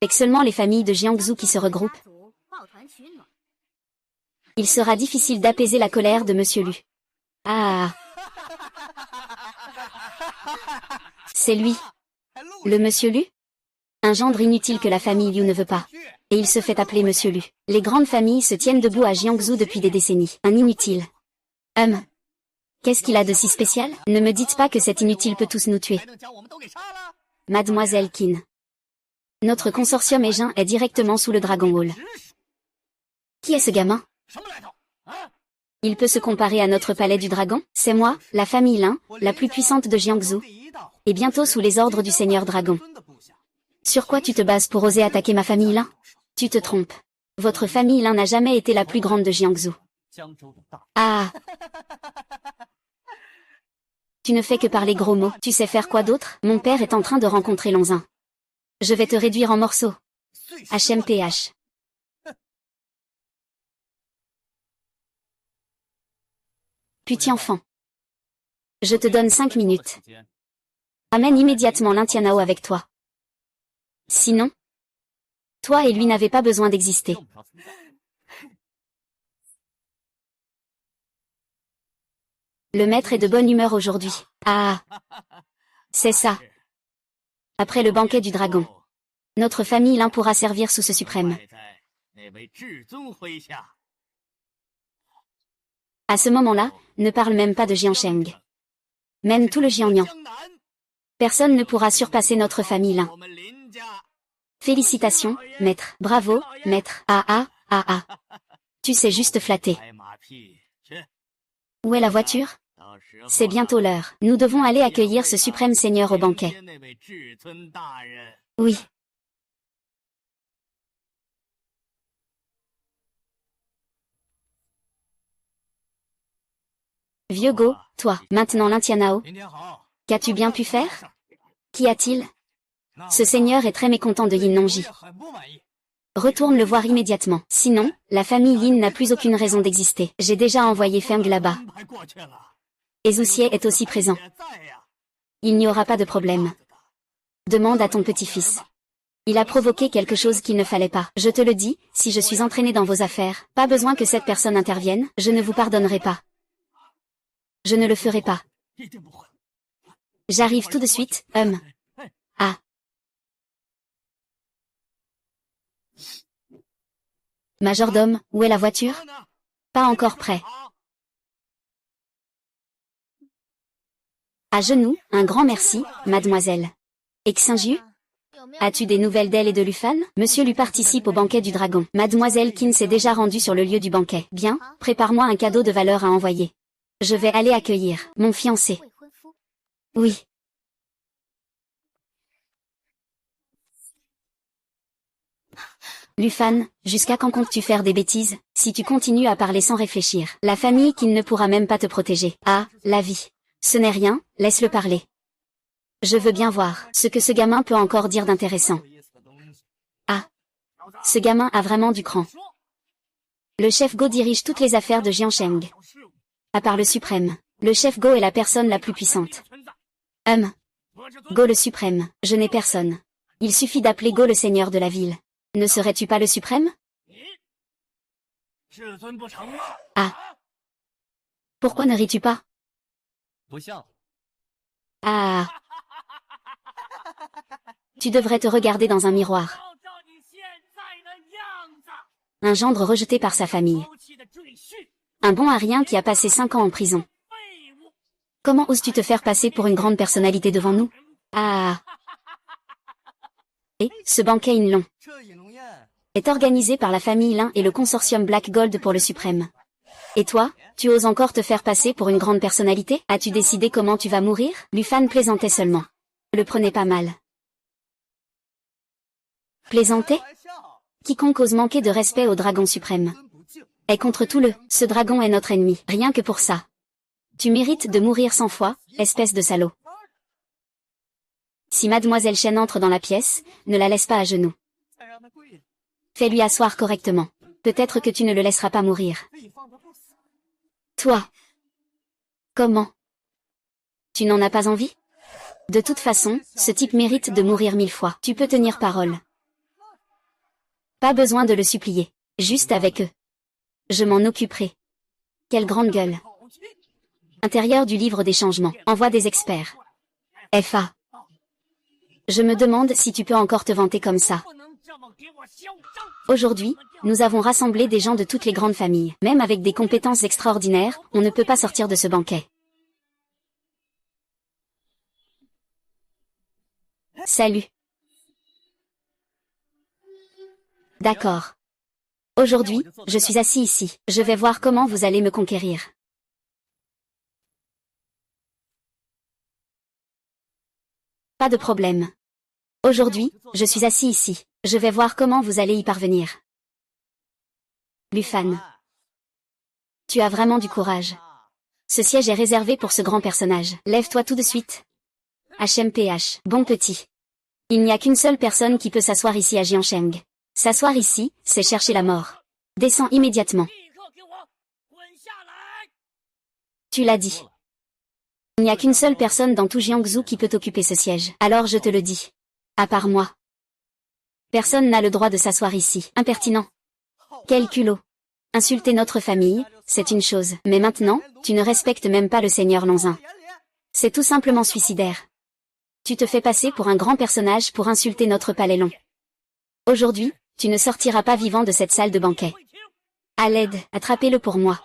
avec seulement les familles de Jiangsu qui se regroupent, il sera difficile d'apaiser la colère de Monsieur Lu. Ah! C'est lui. Le Monsieur Lu? Un gendre inutile que la famille Liu ne veut pas. Et il se fait appeler Monsieur Lu. Les grandes familles se tiennent debout à Jiangsu depuis des décennies. Un inutile. Qu'est-ce qu'il a de si spécial? Ne me dites pas que cet inutile peut tous nous tuer. Mademoiselle Qin. Notre consortium Aegin est directement sous le Dragon Hall. Qui est ce gamin? Il peut se comparer à notre palais du dragon? C'est moi, la famille Lin, la plus puissante de Jiangsu. Et bientôt sous les ordres du Seigneur Dragon. Sur quoi tu te bases pour oser attaquer ma famille Lin? Tu te trompes. Votre famille Lin n'a jamais été la plus grande de Jiangsu. Ah! Tu ne fais que parler gros mots. Tu sais faire quoi d'autre? Mon père est en train de rencontrer Lonzin. Je vais te réduire en morceaux. HMPH. Petit enfant. Je te donne 5 minutes. Amène immédiatement Lintianao avec toi. Sinon, toi et lui n'avez pas besoin d'exister. Le maître est de bonne humeur aujourd'hui. Ah! C'est ça. Après le banquet du dragon. Notre famille Lin pourra servir sous ce suprême. À ce moment-là, ne parle même pas de Jiansheng. Même tout le Jiangnan. Personne ne pourra surpasser notre famille Lin. Félicitations, maître. Bravo, maître. Tu sais juste flatter. Où est la voiture? C'est bientôt l'heure. Nous devons aller accueillir ce suprême seigneur au banquet. Oui. Vieux Go, toi, maintenant Lintianao. Qu'as-tu bien pu faire? Qu'y a-t-il? Ce seigneur est très mécontent de Yin Nongji. Retourne le voir immédiatement. Sinon, la famille Yin n'a plus aucune raison d'exister. J'ai déjà envoyé Feng là-bas. Et Zouxier est aussi présent. Il n'y aura pas de problème. Demande à ton petit-fils. Il a provoqué quelque chose qu'il ne fallait pas. Je te le dis, si je suis entraîné dans vos affaires, pas besoin que cette personne intervienne, je ne vous pardonnerai pas. Je ne le ferai pas. J'arrive tout de suite, Ah. Majordome, où est la voiture? Pas encore prêt. À genoux, un grand merci, mademoiselle. Xinju? As-tu des nouvelles d'elle et de Lufan? Monsieur Lu participe au banquet du dragon. Mademoiselle Qin s'est déjà rendue sur le lieu du banquet. Bien, prépare-moi un cadeau de valeur à envoyer. Je vais aller accueillir mon fiancé. Oui. Lufan, jusqu'à quand comptes-tu faire des bêtises? Si tu continues à parler sans réfléchir, la famille Qin ne pourra même pas te protéger. Ah, la vie. Ce n'est rien, laisse-le parler. Je veux bien voir ce que ce gamin peut encore dire d'intéressant. Ah. Ce gamin a vraiment du cran. Le chef Go dirige toutes les affaires de Jiansheng. À part le suprême, le chef Go est la personne la plus puissante. Go le suprême, je n'ai personne. Il suffit d'appeler Go le seigneur de la ville. Ne serais-tu pas le suprême? Ah. Pourquoi ne ris-tu pas? Ah. Tu devrais te regarder dans un miroir. Un gendre rejeté par sa famille. Un bon à rien qui a passé 5 ans en prison. Comment oses-tu te faire passer pour une grande personnalité devant nous? Ah. Et, ce banquet Inlong est organisé par la famille Lin et le consortium Black Gold pour le suprême. Et toi, tu oses encore te faire passer pour une grande personnalité? As-tu décidé comment tu vas mourir? Lufan plaisantait seulement. Le prenez pas mal. Plaisanter? Quiconque ose manquer de respect au dragon suprême est contre tout le. Ce dragon est notre ennemi, rien que pour ça. Tu mérites de mourir 100 fois, espèce de salaud. Si Mademoiselle Chen entre dans la pièce, ne la laisse pas à genoux. Fais-lui asseoir correctement. Peut-être que tu ne le laisseras pas mourir. Toi. Comment? Tu n'en as pas envie? De toute façon, ce type mérite de mourir 1000 fois. Tu peux tenir parole. Pas besoin de le supplier. Juste avec eux. Je m'en occuperai. Quelle grande gueule. Intérieur du livre des changements. Envoie des experts. FA. Je me demande si tu peux encore te vanter comme ça. Aujourd'hui, nous avons rassemblé des gens de toutes les grandes familles. Même avec des compétences extraordinaires, on ne peut pas sortir de ce banquet. Salut. D'accord. Aujourd'hui, je suis assis ici. Je vais voir comment vous allez me conquérir. Pas de problème. Aujourd'hui, je suis assis ici. Je vais voir comment vous allez y parvenir. Lufan. Tu as vraiment du courage. Ce siège est réservé pour ce grand personnage. Lève-toi tout de suite. HMPH. Bon petit. Il n'y a qu'une seule personne qui peut s'asseoir ici à Jiansheng. S'asseoir ici, c'est chercher la mort. Descends immédiatement. Tu l'as dit. Il n'y a qu'une seule personne dans tout Jiangsu qui peut occuper ce siège. Alors je te le dis. À part moi. Personne n'a le droit de s'asseoir ici. Impertinent. Quel culot. Insulter notre famille, c'est une chose. Mais maintenant, tu ne respectes même pas le seigneur Lonzin. C'est tout simplement suicidaire. Tu te fais passer pour un grand personnage pour insulter notre palais long. Aujourd'hui, tu ne sortiras pas vivant de cette salle de banquet. À l'aide, attrapez-le pour moi.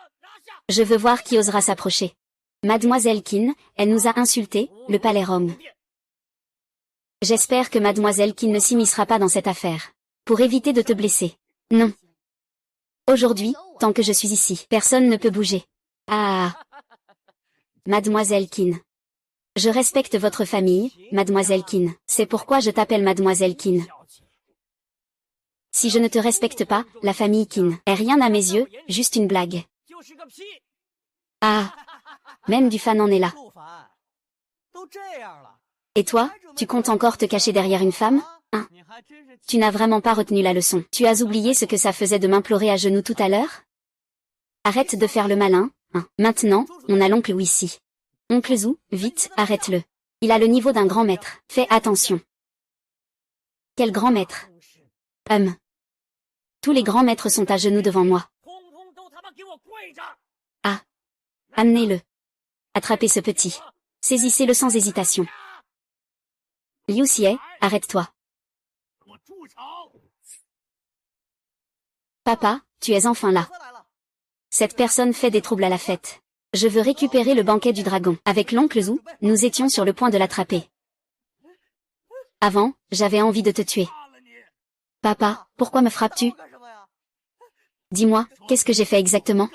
Je veux voir qui osera s'approcher. Mademoiselle Qin, elle nous a insultés, le palais Rong. J'espère que Mademoiselle Qin ne s'immiscera pas dans cette affaire. Pour éviter de te blesser. Non. Aujourd'hui, tant que je suis ici, personne ne peut bouger. Ah. Mademoiselle Qin. Je respecte votre famille, Mademoiselle Qin. C'est pourquoi je t'appelle Mademoiselle Qin. Si je ne te respecte pas, la famille Qin est rien à mes yeux, juste une blague. Ah. Même du fan en est là. Et toi, tu comptes encore te cacher derrière une femme, hein? Tu n'as vraiment pas retenu la leçon. Tu as oublié ce que ça faisait de m'implorer à genoux tout à l'heure? Arrête de faire le malin, hein. Maintenant, on a l'oncle Wu ici. Oncle Zhu, vite, arrête-le. Il a le niveau d'un grand maître. Fais attention. Quel grand maître? Tous les grands maîtres sont à genoux devant moi. Ah. Amenez-le. Attrapez ce petit. Saisissez-le sans hésitation. Liu Xie, arrête-toi. Papa, tu es enfin là. Cette personne fait des troubles à la fête. Je veux récupérer le banquet du dragon. Avec l'oncle Zhu, nous étions sur le point de l'attraper. Avant, j'avais envie de te tuer. Papa, pourquoi me frappes-tu? Dis-moi, qu'est-ce que j'ai fait exactement?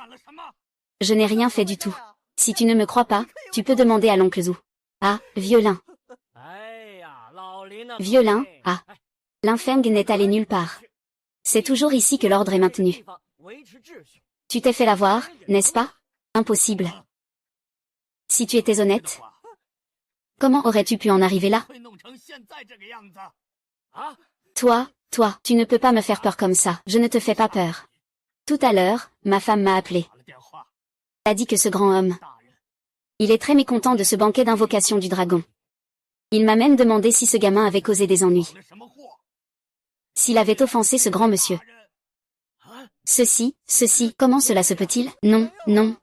Je n'ai rien fait du tout. Si tu ne me crois pas, tu peux demander à l'oncle Zhu. Ah, violin. Violin, ah. L'infeng n'est allé nulle part. C'est toujours ici que l'ordre est maintenu. Tu t'es fait l'avoir, n'est-ce pas? Impossible. Si tu étais honnête, comment aurais-tu pu en arriver là? Toi, tu ne peux pas me faire peur comme ça. Je ne te fais pas peur. Tout à l'heure, ma femme m'a appelé. Elle a dit que ce grand homme, il est très mécontent de ce banquet d'invocation du dragon. Il m'a même demandé si ce gamin avait causé des ennuis. S'il avait offensé ce grand monsieur. Ceci, comment cela se peut-il? Non, non,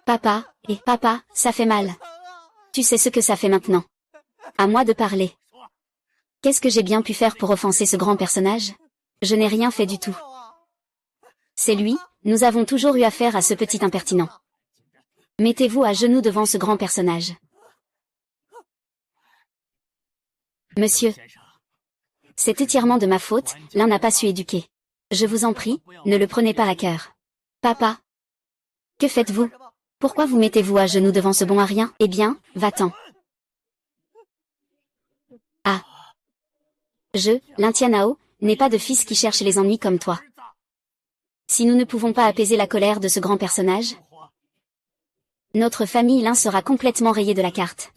Papa, ça fait mal. Tu sais ce que ça fait maintenant. À moi de parler. Qu'est-ce que j'ai bien pu faire pour offenser ce grand personnage? Je n'ai rien fait du tout. C'est lui, nous avons toujours eu affaire à ce petit impertinent. Mettez-vous à genoux devant ce grand personnage. Monsieur, c'est entièrement de ma faute, l'un n'a pas su éduquer. Je vous en prie, ne le prenez pas à cœur. Papa, que faites-vous? Pourquoi vous mettez-vous à genoux devant ce bon à rien? Eh bien, va-t'en. Ah. L'Intianao, n'ai pas de fils qui cherche les ennuis comme toi. Si nous ne pouvons pas apaiser la colère de ce grand personnage, notre famille l'un sera complètement rayée de la carte.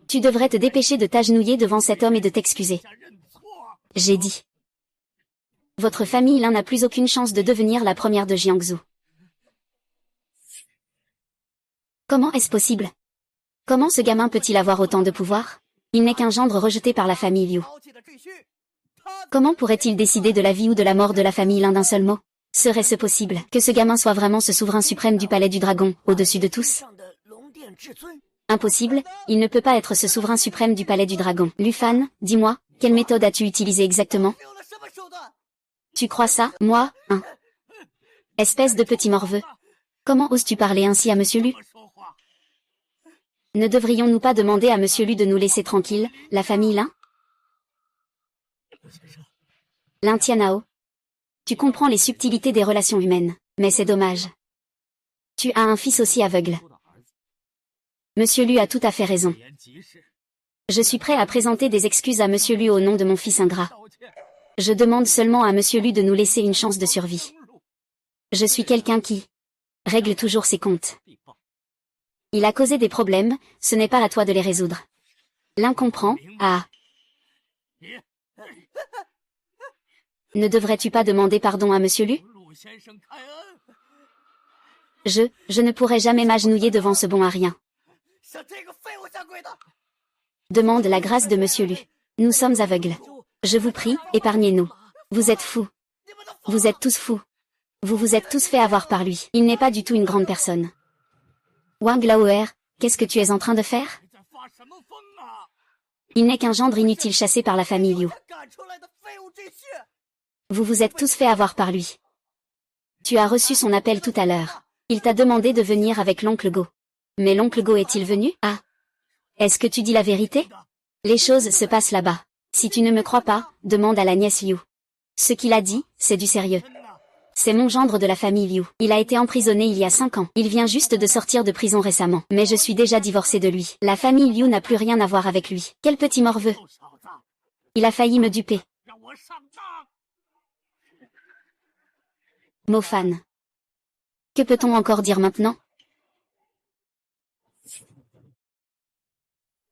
Tu devrais te dépêcher de t'agenouiller devant cet homme et de t'excuser. J'ai dit. Votre famille l'un n'a plus aucune chance de devenir la première de Jiangsu. Comment est-ce possible? Comment ce gamin peut-il avoir autant de pouvoir? Il n'est qu'un gendre rejeté par la famille Liu. Comment pourrait-il décider de la vie ou de la mort de la famille l'un d'un seul mot? Serait-ce possible que ce gamin soit vraiment ce souverain suprême du palais du dragon, au-dessus de tous? Impossible, il ne peut pas être ce souverain suprême du palais du dragon. Lufan, dis-moi, quelle méthode as-tu utilisée exactement? Tu crois ça, moi, hein? Espèce de petit morveux. Comment oses-tu parler ainsi à Monsieur Lu? Ne devrions-nous pas demander à Monsieur Lu de nous laisser tranquilles, la famille Lin? Lin Tianao. Tu comprends les subtilités des relations humaines, mais c'est dommage. Tu as un fils aussi aveugle. Monsieur Lu a tout à fait raison. Je suis prêt à présenter des excuses à Monsieur Lu au nom de mon fils ingrat. Je demande seulement à Monsieur Lu de nous laisser une chance de survie. Je suis quelqu'un qui règle toujours ses comptes. Il a causé des problèmes, ce n'est pas à toi de les résoudre. L'un comprend, ah. Ne devrais-tu pas demander pardon à Monsieur Lu? Je ne pourrai jamais m'agenouiller devant ce bon à rien. Demande la grâce de Monsieur Lu. Nous sommes aveugles. Je vous prie, épargnez-nous. Vous êtes fous. Vous êtes tous fous. Vous vous êtes tous fait avoir par lui. Il n'est pas du tout une grande personne. Wang Laoer, qu'est-ce que tu es en train de faire? Il n'est qu'un gendre inutile chassé par la famille Liu. Vous vous êtes tous fait avoir par lui. Tu as reçu son appel tout à l'heure. Il t'a demandé de venir avec l'oncle Go. Mais l'oncle Go est-il venu? Ah. Est-ce que tu dis la vérité? Les choses se passent là-bas. Si tu ne me crois pas, demande à la nièce Liu. Ce qu'il a dit, c'est du sérieux. C'est mon gendre de la famille Liu. Il a été emprisonné il y a 5 ans. Il vient juste de sortir de prison récemment. Mais je suis déjà divorcée de lui. La famille Liu n'a plus rien à voir avec lui. Quel petit morveux. Il a failli me duper. Mofan. Que peut-on encore dire maintenant?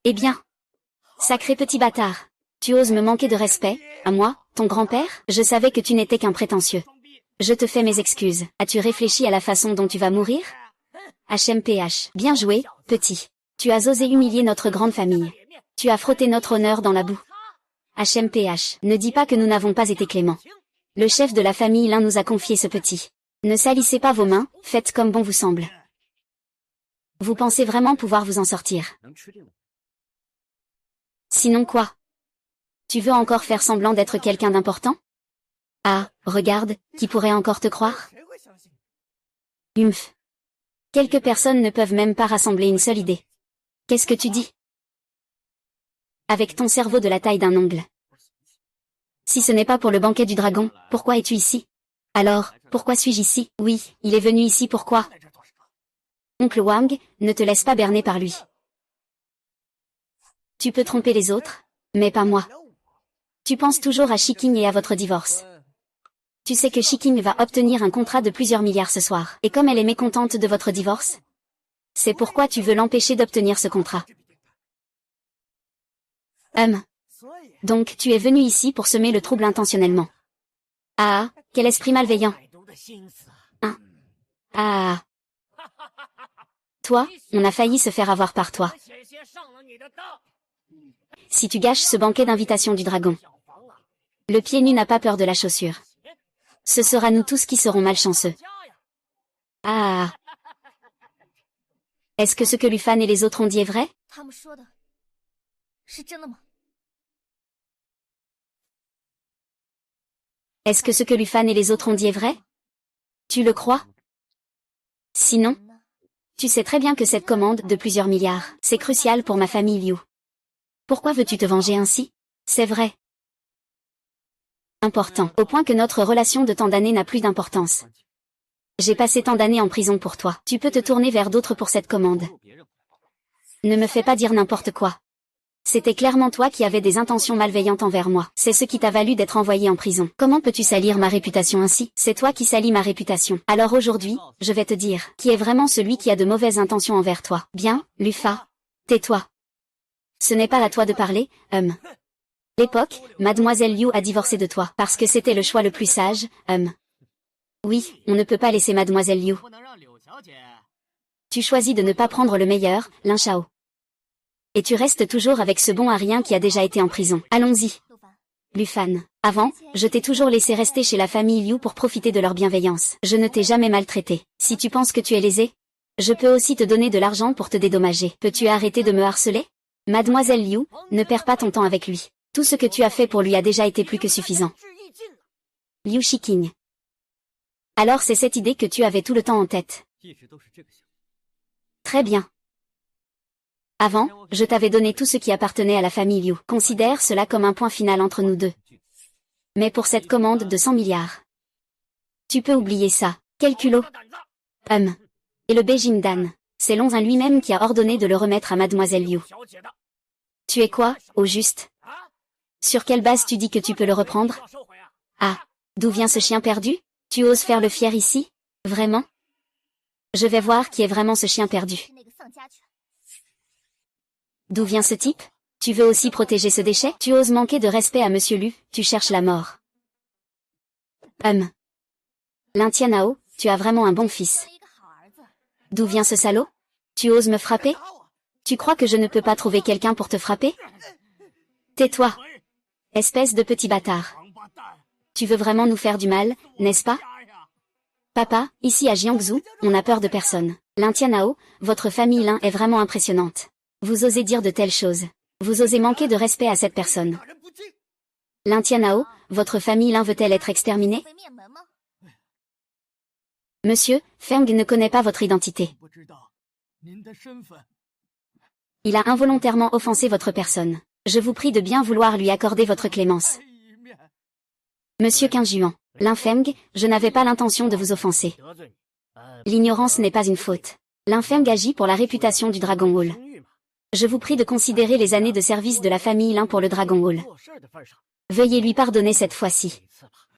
Eh bien. Sacré petit bâtard. Tu oses me manquer de respect, à moi, ton grand-père? Je savais que tu n'étais qu'un prétentieux. Je te fais mes excuses. As-tu réfléchi à la façon dont tu vas mourir? HMPH. Bien joué, petit. Tu as osé humilier notre grande famille. Tu as frotté notre honneur dans la boue. HMPH. Ne dis pas que nous n'avons pas été cléments. Le chef de la famille l'un nous a confié ce petit. Ne salissez pas vos mains, faites comme bon vous semble. Vous pensez vraiment pouvoir vous en sortir? Sinon quoi? Tu veux encore faire semblant d'être quelqu'un d'important? Ah, regarde, qui pourrait encore te croire? Humph. Quelques personnes ne peuvent même pas rassembler une seule idée. Qu'est-ce que tu dis? Avec ton cerveau de la taille d'un ongle. Si ce n'est pas pour le banquet du dragon, pourquoi es-tu ici? Alors, pourquoi suis-je ici? Oui, il est venu ici pourquoi? Oncle Wang, ne te laisse pas berner par lui. Tu peux tromper les autres, mais pas moi. Tu penses toujours à Shiking et à votre divorce. Tu sais que Shiking va obtenir un contrat de plusieurs milliards ce soir. Et comme elle est mécontente de votre divorce, c'est pourquoi tu veux l'empêcher d'obtenir ce contrat. Donc tu es venu ici pour semer le trouble intentionnellement. Ah, quel esprit malveillant. Hein. Ah. Toi, on a failli se faire avoir par toi. Si tu gâches ce banquet d'invitation du dragon. Le pied nu n'a pas peur de la chaussure. Ce sera nous tous qui serons malchanceux. Ah. Est-ce que ce que Lufan et les autres ont dit est vrai? Est-ce que ce que Lufan et les autres ont dit est vrai? Tu le crois? Sinon, tu sais très bien que cette commande de plusieurs milliards, c'est crucial pour ma famille Liu. Pourquoi veux-tu te venger ainsi? C'est vrai. Important, au point que notre relation de tant d'années n'a plus d'importance. J'ai passé tant d'années en prison pour toi. Tu peux te tourner vers d'autres pour cette commande. Ne me fais pas dire n'importe quoi. C'était clairement toi qui avais des intentions malveillantes envers moi. C'est ce qui t'a valu d'être envoyé en prison. Comment peux-tu salir ma réputation ainsi? C'est toi qui salis ma réputation. Alors aujourd'hui, je vais te dire, qui est vraiment celui qui a de mauvaises intentions envers toi? Bien, Lufa. Tais-toi. Ce n'est pas à toi de parler, L'époque, Mademoiselle Liu a divorcé de toi, parce que c'était le choix le plus sage, Oui, on ne peut pas laisser Mademoiselle Liu. Tu choisis de ne pas prendre le meilleur, Lin Shao. Et tu restes toujours avec ce bon à rien qui a déjà été en prison. Allons-y. Lufan. Avant, je t'ai toujours laissé rester chez la famille Liu pour profiter de leur bienveillance. Je ne t'ai jamais maltraité. Si tu penses que tu es lésé, je peux aussi te donner de l'argent pour te dédommager. Peux-tu arrêter de me harceler? Mademoiselle Liu, ne perds pas ton temps avec lui. Tout ce que tu as fait pour lui a déjà été plus que suffisant. Liu Shiking. Alors c'est cette idée que tu avais tout le temps en tête. Très bien. Avant, je t'avais donné tout ce qui appartenait à la famille Liu. Considère cela comme un point final entre nous deux. Mais pour cette commande de 100 milliards. Tu peux oublier ça. Quel culot. Et le Beijing Dan. C'est Lonzin lui-même qui a ordonné de le remettre à Mademoiselle Liu. Tu es quoi, au juste? Sur quelle base tu dis que tu peux le reprendre? Ah, d'où vient ce chien perdu? Tu oses faire le fier ici? Vraiment? Je vais voir qui est vraiment ce chien perdu. D'où vient ce type? Tu veux aussi protéger ce déchet? Tu oses manquer de respect à Monsieur Lu, tu cherches la mort. Lin Tianao, tu as vraiment un bon fils. D'où vient ce salaud? Tu oses me frapper? Tu crois que je ne peux pas trouver quelqu'un pour te frapper? Tais-toi. Espèce de petit bâtard. Tu veux vraiment nous faire du mal, n'est-ce pas? Papa, ici à Jiangsu, on n'a peur de personne. Lin Tianao, votre famille Lin est vraiment impressionnante. Vous osez dire de telles choses. Vous osez manquer de respect à cette personne. Lin Tianao, votre famille Lin veut-elle être exterminée? Monsieur, Feng ne connaît pas votre identité. Il a involontairement offensé votre personne. Je vous prie de bien vouloir lui accorder votre clémence. Monsieur Qingjuan, Lin Feng, je n'avais pas l'intention de vous offenser. L'ignorance n'est pas une faute. Lin Feng agit pour la réputation du Dragon Hall. Je vous prie de considérer les années de service de la famille Lin pour le Dragon Hall. Veuillez lui pardonner cette fois-ci.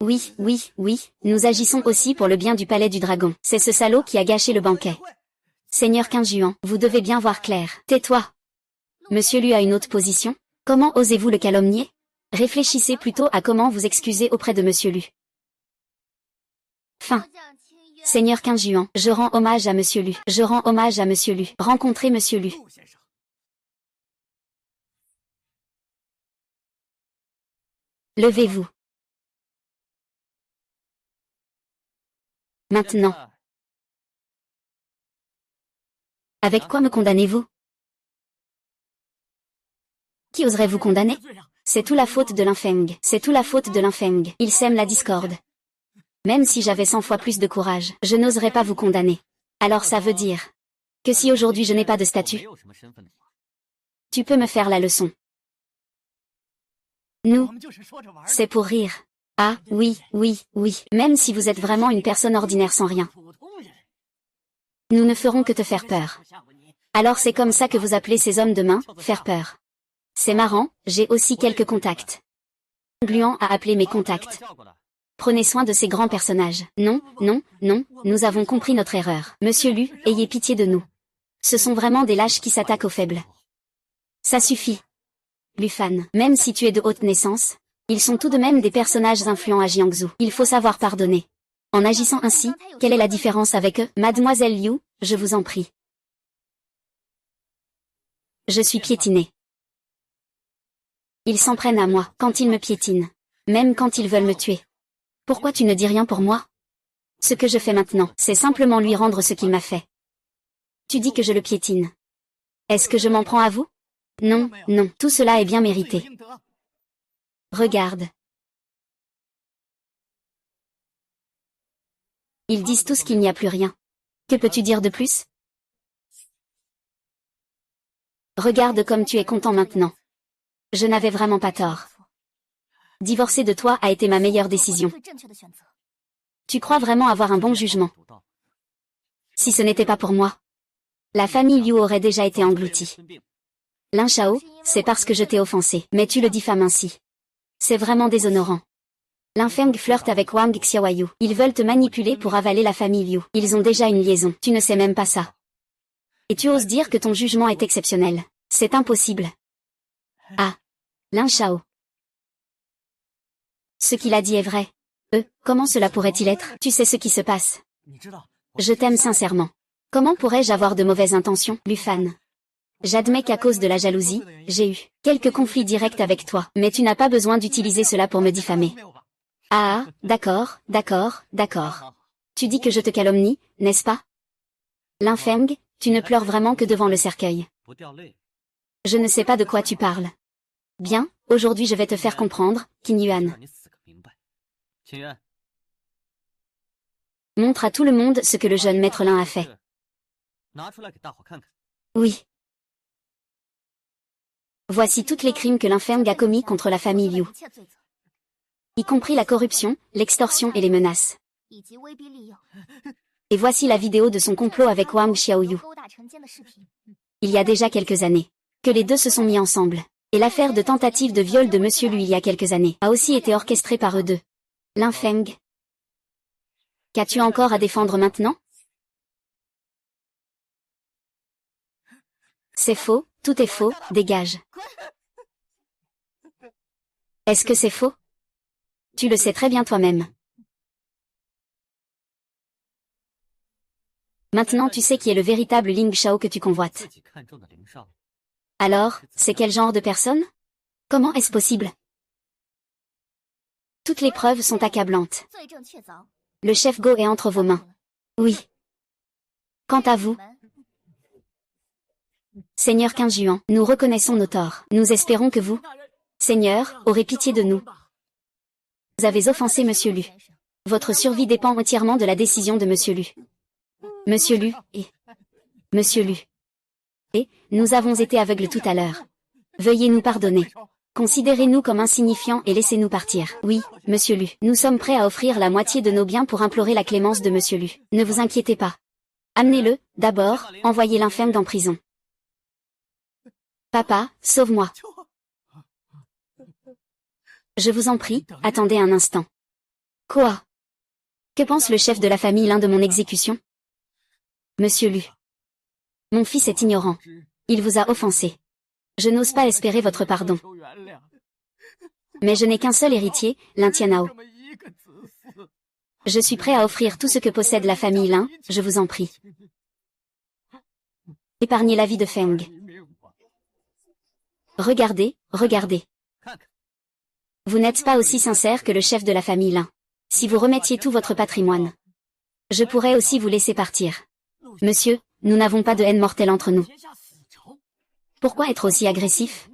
Oui, oui, oui, nous agissons aussi pour le bien du palais du dragon. C'est ce salaud qui a gâché le banquet. Seigneur Qingjuan, vous devez bien voir clair. Tais-toi. Monsieur Lu a une autre position? Comment osez-vous le calomnier? Réfléchissez plutôt à comment vous excuser auprès de Monsieur Lu. Fin. Seigneur Qingjuan, je rends hommage à Monsieur Lu. Je rends hommage à Monsieur Lu. Rencontrez Monsieur Lu. Levez-vous. Maintenant. Avec quoi me condamnez-vous? Qui oserait vous condamner? C'est tout la faute de Lin Feng. C'est tout la faute de Lin Feng. Il sème la discorde. Même si j'avais 100 fois plus de courage, je n'oserais pas vous condamner. Alors ça veut dire que si aujourd'hui je n'ai pas de statut, tu peux me faire la leçon. Nous, c'est pour rire. Ah, oui, oui, oui, même si vous êtes vraiment une personne ordinaire sans rien. Nous ne ferons que te faire peur. Alors c'est comme ça que vous appelez ces hommes de main, faire peur. C'est marrant, j'ai aussi quelques contacts. Gluan a appelé mes contacts. Prenez soin de ces grands personnages. Non, non, non, nous avons compris notre erreur. Monsieur Lu, ayez pitié de nous. Ce sont vraiment des lâches qui s'attaquent aux faibles. Ça suffit. Lufan, même si tu es de haute naissance, Ils sont tout de même des personnages influents à Jiangsu. Il faut savoir pardonner. En agissant ainsi, quelle est la différence avec eux? Mademoiselle Liu, je vous en prie. Je suis piétinée. Ils s'en prennent à moi quand ils me piétinent. Même quand ils veulent me tuer. Pourquoi tu ne dis rien pour moi? Ce que je fais maintenant, c'est simplement lui rendre ce qu'il m'a fait. Tu dis que je le piétine. Est-ce que je m'en prends à vous? Non, non, tout cela est bien mérité. Regarde. Ils disent tous qu'il n'y a plus rien. Que peux-tu dire de plus? Regarde comme tu es content maintenant. Je n'avais vraiment pas tort. Divorcer de toi a été ma meilleure décision. Tu crois vraiment avoir un bon jugement? Si ce n'était pas pour moi, la famille Liu aurait déjà été engloutie. Lin Shao, c'est parce que je t'ai offensé, mais tu le diffames ainsi. C'est vraiment déshonorant. Lin Feng flirte avec Wang Xiaoyu. Ils veulent te manipuler pour avaler la famille Liu. Ils ont déjà une liaison, tu ne sais même pas ça. Et tu oses dire que ton jugement est exceptionnel. C'est impossible. Ah. Lin Shao. Ce qu'il a dit est vrai. Comment cela pourrait-il être? Tu sais ce qui se passe. Je t'aime sincèrement. Comment pourrais-je avoir de mauvaises intentions, Lu Fan? J'admets qu'à cause de la jalousie, j'ai eu quelques conflits directs avec toi, mais tu n'as pas besoin d'utiliser cela pour me diffamer. Ah, d'accord, d'accord, d'accord. Tu dis que je te calomnie, n'est-ce pas? Lin Feng, tu ne pleures vraiment que devant le cercueil. Je ne sais pas de quoi tu parles. Bien, aujourd'hui je vais te faire comprendre, Qin Yuan. Montre à tout le monde ce que le jeune maître Lin a fait. Oui. Voici tous les crimes que Lin Feng a commis contre la famille Liu. Y compris la corruption, l'extorsion et les menaces. Et voici la vidéo de son complot avec Wang Xiaoyu. Il y a déjà quelques années que les deux se sont mis ensemble. Et l'affaire de tentative de viol de Monsieur Lu il y a quelques années a aussi été orchestrée par eux deux. Lin Feng. Qu'as-tu encore à défendre maintenant? C'est faux, tout est faux, dégage. Est-ce que c'est faux? Tu le sais très bien toi-même. Maintenant tu sais qui est le véritable Ling Shao que tu convoites. Alors, c'est quel genre de personne? Comment est-ce possible? Toutes les preuves sont accablantes. Le chef Go est entre vos mains. Oui. Quant à vous, Seigneur Qin, nous reconnaissons nos torts. Nous espérons que vous, Seigneur, aurez pitié de nous. Vous avez offensé Monsieur Lu. Votre survie dépend entièrement de la décision de Monsieur Lu. Monsieur Lu, et... Monsieur Lu. Et, nous avons été aveugles tout à l'heure. Veuillez nous pardonner. Considérez-nous comme insignifiants et laissez-nous partir. Oui, Monsieur Lu. Nous sommes prêts à offrir la moitié de nos biens pour implorer la clémence de Monsieur Lu. Ne vous inquiétez pas. Amenez-le, d'abord, envoyez l'infâme en prison. Papa, sauve-moi. Je vous en prie, attendez un instant. Quoi? Que pense le chef de la famille Lin de mon exécution? Monsieur Lu. Mon fils est ignorant. Il vous a offensé. Je n'ose pas espérer votre pardon. Mais je n'ai qu'un seul héritier, Lin Tianao. Je suis prêt à offrir tout ce que possède la famille Lin, je vous en prie. Épargnez la vie de Feng. Regardez, regardez. Vous n'êtes pas aussi sincère que le chef de la famille Lin. Si vous remettiez tout votre patrimoine, je pourrais aussi vous laisser partir. Monsieur, nous n'avons pas de haine mortelle entre nous. Pourquoi être aussi agressif?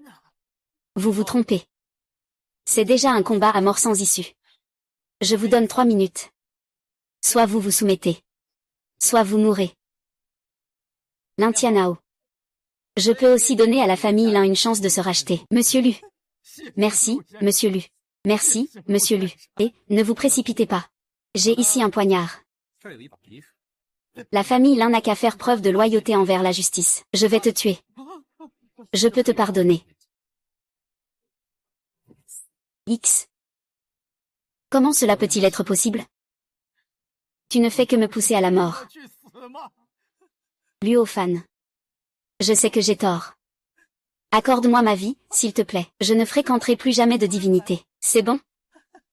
Vous vous trompez. C'est déjà un combat à mort sans issue. Je vous donne 3 minutes. Soit vous vous soumettez. Soit vous mourrez. Lin Tianao. Je peux aussi donner à la famille Lin une chance de se racheter. Monsieur Lu. Merci, Monsieur Lu. Merci, Monsieur Lu. Et, ne vous précipitez pas. J'ai ici un poignard. La famille Lin n'a qu'à faire preuve de loyauté envers la justice. Je vais te tuer. Je peux te pardonner. X. Comment cela peut-il être possible? Tu ne fais que me pousser à la mort. Luo Fan. Je sais que j'ai tort. Accorde-moi ma vie, s'il te plaît. Je ne fréquenterai plus jamais de divinité. C'est bon?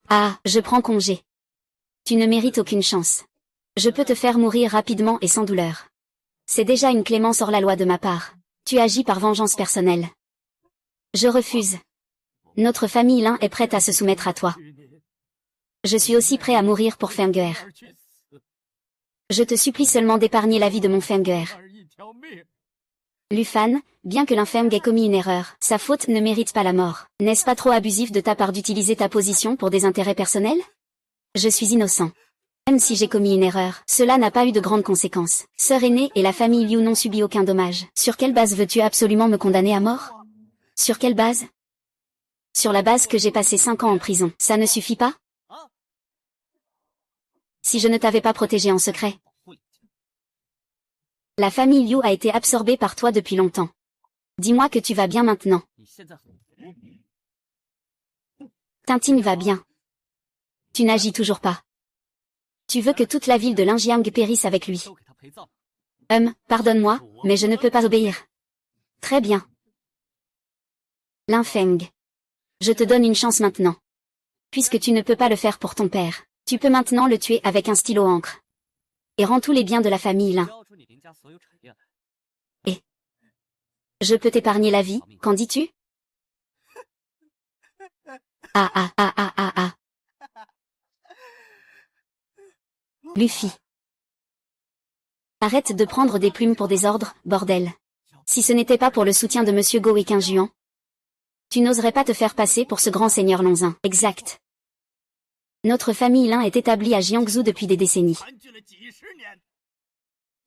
Ah, je prends congé. Tu ne mérites aucune chance. Je peux te faire mourir rapidement et sans douleur. C'est déjà une clémence hors la loi de ma part. Tu agis par vengeance personnelle. Je refuse. Notre famille Lin est prête à se soumettre à toi. Je suis aussi prêt à mourir pour Feng'er. Je te supplie seulement d'épargner la vie de mon Feng'er. Lu Fan, bien que l'Infeng ait commis une erreur, sa faute ne mérite pas la mort. N'est-ce pas trop abusif de ta part d'utiliser ta position pour des intérêts personnels? Je suis innocent. Même si j'ai commis une erreur, cela n'a pas eu de grandes conséquences. Sœur aînée et la famille Liu n'ont subi aucun dommage. Sur quelle base veux-tu absolument me condamner à mort? Sur quelle base? Sur la base que j'ai passé 5 ans en prison. Ça ne suffit pas? Si je ne t'avais pas protégé en secret. La famille Liu a été absorbée par toi depuis longtemps. Dis-moi que tu vas bien maintenant. Tintin va bien. Tu n'agis toujours pas. Tu veux que toute la ville de Linjiang périsse avec lui. Pardonne-moi, mais je ne peux pas obéir. Très bien. Linfeng. Je te donne une chance maintenant. Puisque tu ne peux pas le faire pour ton père, tu peux maintenant le tuer avec un stylo encre. Et rends tous les biens de la famille Lin. Et je peux t'épargner la vie, qu'en dis-tu? Ah. Luffy. Arrête de prendre des plumes pour des ordres, bordel. Si ce n'était pas pour le soutien de Monsieur Go et Qingjuan, tu n'oserais pas te faire passer pour ce grand seigneur Lonzin. Exact. Notre famille Lin est établie à Jiangsu depuis des décennies.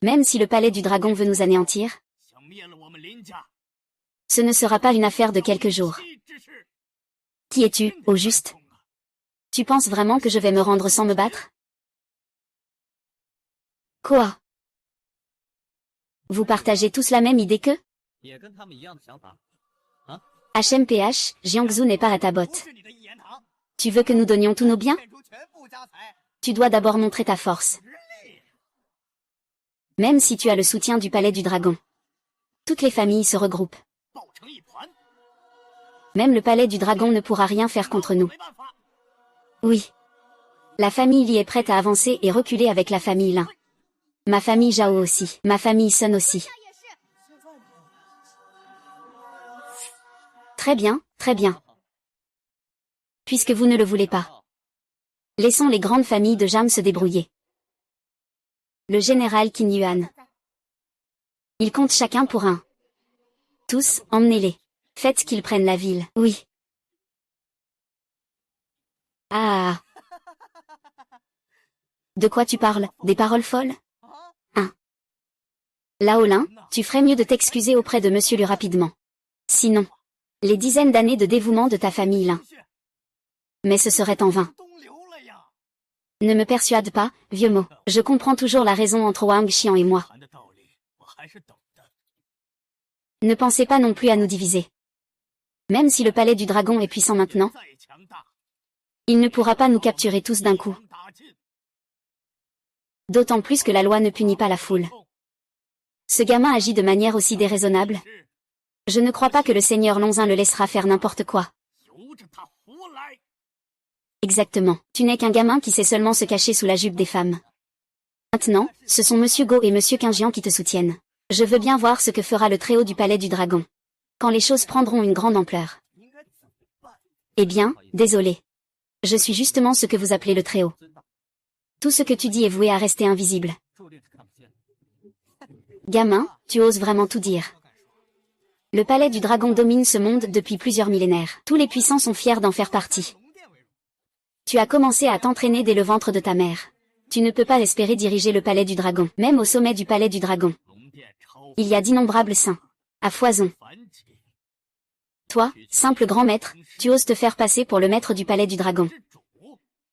Même si le palais du dragon veut nous anéantir, ce ne sera pas une affaire de quelques jours. Qui es-tu, au juste? Tu penses vraiment que je vais me rendre sans me battre? Quoi? Vous partagez tous la même idée que? HMPH, Jiangsu n'est pas à ta botte. Tu veux que nous donnions tous nos biens? Tu dois d'abord montrer ta force. Même si tu as le soutien du palais du dragon. Toutes les familles se regroupent. Même le palais du dragon ne pourra rien faire contre nous. Oui. La famille Li est prête à avancer et reculer avec la famille Lin. Ma famille Zhao aussi. Ma famille Sun aussi. Très bien, très bien. Puisque vous ne le voulez pas. Laissons les grandes familles de Jam se débrouiller. Le général Qin Yuan. Ils comptent chacun pour un. Tous, emmenez-les. Faites qu'ils prennent la ville. Oui. Ah. De quoi tu parles? Des paroles folles? Laolin, tu ferais mieux de t'excuser auprès de Monsieur Lu rapidement. Sinon, les dizaines d'années de dévouement de ta famille Lin. Mais ce serait en vain. Ne me persuade pas, vieux mot. Je comprends toujours la raison entre Wang Xian et moi. Ne pensez pas non plus à nous diviser. Même si le palais du dragon est puissant maintenant, il ne pourra pas nous capturer tous d'un coup. D'autant plus que la loi ne punit pas la foule. Ce gamin agit de manière aussi déraisonnable. Je ne crois pas que le seigneur Lonzin le laissera faire n'importe quoi. Exactement. Tu n'es qu'un gamin qui sait seulement se cacher sous la jupe des femmes. Maintenant, ce sont Monsieur Go et Monsieur Qingjuan qui te soutiennent. Je veux bien voir ce que fera le Très-Haut du palais du dragon. Quand les choses prendront une grande ampleur. Eh bien, désolé. Je suis justement ce que vous appelez le Très-Haut. Tout ce que tu dis est voué à rester invisible. Gamin, tu oses vraiment tout dire. Le palais du dragon domine ce monde depuis plusieurs millénaires. Tous les puissants sont fiers d'en faire partie. Tu as commencé à t'entraîner dès le ventre de ta mère. Tu ne peux pas espérer diriger le palais du dragon. Même au sommet du palais du dragon, il y a d'innombrables saints. À foison. Toi, simple grand maître, tu oses te faire passer pour le maître du palais du dragon.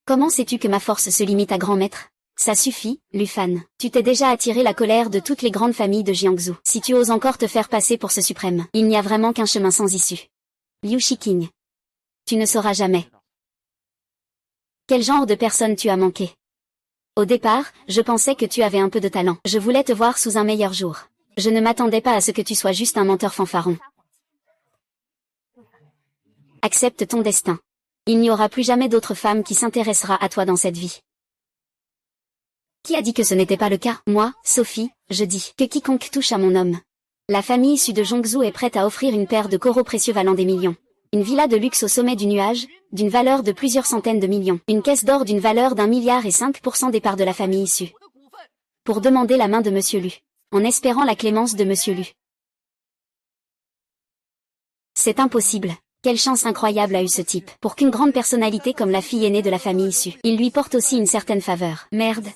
Comment sais-tu que ma force se limite à grand maître? Ça suffit, Lu Fan. Tu t'es déjà attiré la colère de toutes les grandes familles de Jiangsu. Si tu oses encore te faire passer pour ce suprême, il n'y a vraiment qu'un chemin sans issue. Liu Shiqing. Tu ne sauras jamais. Quel genre de personne tu as manqué? Au départ, je pensais que tu avais un peu de talent. Je voulais te voir sous un meilleur jour. Je ne m'attendais pas à ce que tu sois juste un menteur fanfaron. Accepte ton destin. Il n'y aura plus jamais d'autre femme qui s'intéressera à toi dans cette vie. Qui a dit que ce n'était pas le cas? Moi, Sophie, je dis que quiconque touche à mon homme. La famille issue de Jongzhou est prête à offrir une paire de coraux précieux valant des millions. Une villa de luxe au sommet du nuage, d'une valeur de plusieurs centaines de millions. Une caisse d'or d'une valeur d'1 milliard et 5% des parts de la famille issue. Pour demander la main de Monsieur Lu. En espérant la clémence de Monsieur Lu. C'est impossible. Quelle chance incroyable a eu ce type. Pour qu'une grande personnalité comme la fille aînée de la famille issue. Il lui porte aussi une certaine faveur. Merde.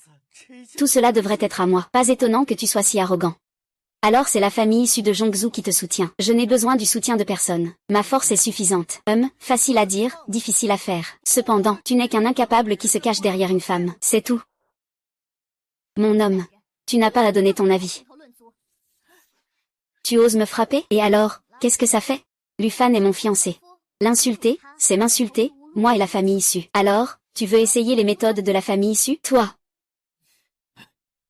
Tout cela devrait être à moi. Pas étonnant que tu sois si arrogant. Alors c'est la famille issue de Jongzhou qui te soutient. Je n'ai besoin du soutien de personne. Ma force est suffisante. Facile à dire, difficile à faire. Cependant, tu n'es qu'un incapable qui se cache derrière une femme. C'est tout. Mon homme. Tu n'as pas à donner ton avis. Tu oses me frapper? Et alors, qu'est-ce que ça fait? Lufan est mon fiancé. L'insulter, c'est m'insulter, moi et la famille issue. Alors, tu veux essayer les méthodes de la famille issue? Toi.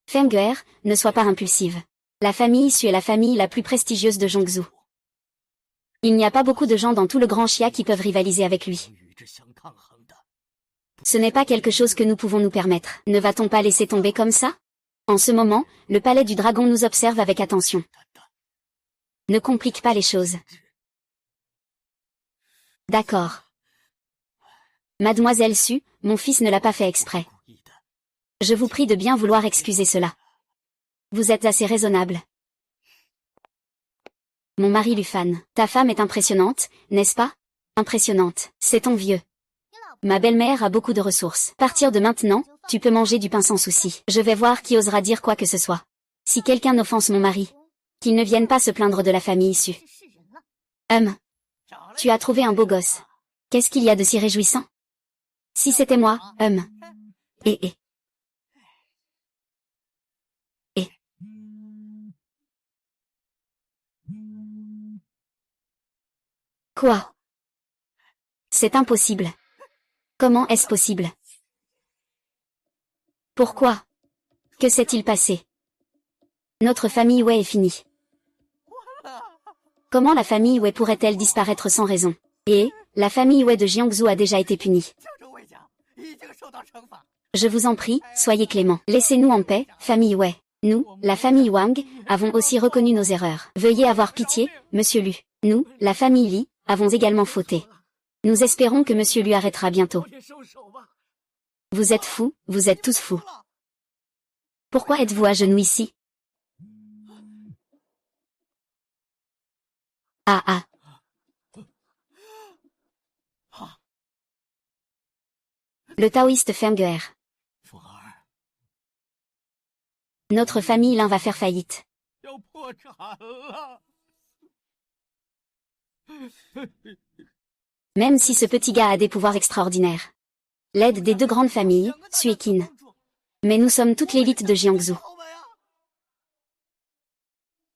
Feng'er, ne sois pas impulsive. La famille issue est la famille la plus prestigieuse de Jongzhou. Il n'y a pas beaucoup de gens dans tout le Grand Xia qui peuvent rivaliser avec lui. Ce n'est pas quelque chose que nous pouvons nous permettre. Ne va-t-on pas laisser tomber comme ça? En ce moment, le palais du dragon nous observe avec attention. Ne complique pas les choses. D'accord. Mademoiselle Su, mon fils ne l'a pas fait exprès. Je vous prie de bien vouloir excuser cela. Vous êtes assez raisonnable. Mon mari Lufan, ta femme est impressionnante, n'est-ce pas? Impressionnante, c'est ton vieux. Ma belle-mère a beaucoup de ressources. Partir de maintenant, tu peux manger du pain sans souci. Je vais voir qui osera dire quoi que ce soit. Si quelqu'un offense mon mari, qu'il ne vienne pas se plaindre de la famille issue. Tu as trouvé un beau gosse. Qu'est-ce qu'il y a de si réjouissant? Si c'était moi, Et. Quoi? C'est impossible. Comment est-ce possible? Pourquoi? Que s'est-il passé? Notre famille Wei est finie. Comment la famille Wei pourrait-elle disparaître sans raison? Et, la famille Wei de Jiangsu a déjà été punie. Je vous en prie, soyez clément. Laissez-nous en paix, famille Wei. Nous, la famille Wang, avons aussi reconnu nos erreurs. Veuillez avoir pitié, monsieur Lu. Nous, la famille Li, avons également fauté. Nous espérons que monsieur Lu arrêtera bientôt. Vous êtes fous, vous êtes tous fous. Pourquoi êtes-vous à genoux ici? Ah. Le taoïste Feng'er. Notre famille Lin va faire faillite. Même si ce petit gars a des pouvoirs extraordinaires. L'aide des deux grandes familles, Su et Qin. Mais nous sommes toute l'élite de Jiangsu.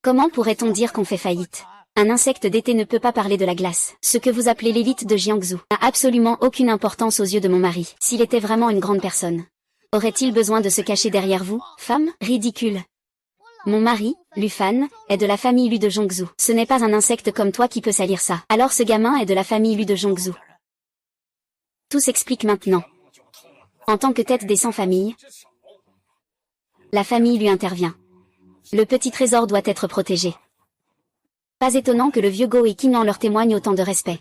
Comment pourrait-on dire qu'on fait faillite? Un insecte d'été ne peut pas parler de la glace. Ce que vous appelez l'élite de Jiangsu n'a absolument aucune importance aux yeux de mon mari. S'il était vraiment une grande personne, aurait-il besoin de se cacher derrière vous, femme? Ridicule. Mon mari, Lufan, est de la famille Lu de Jongzhou. Ce n'est pas un insecte comme toi qui peut salir ça. Alors ce gamin est de la famille Lu de Jongzhou. Tout s'explique maintenant. En tant que tête des 100 familles, la famille lui intervient. Le petit trésor doit être protégé. Pas étonnant que le vieux Go et Qin leur témoignent autant de respect.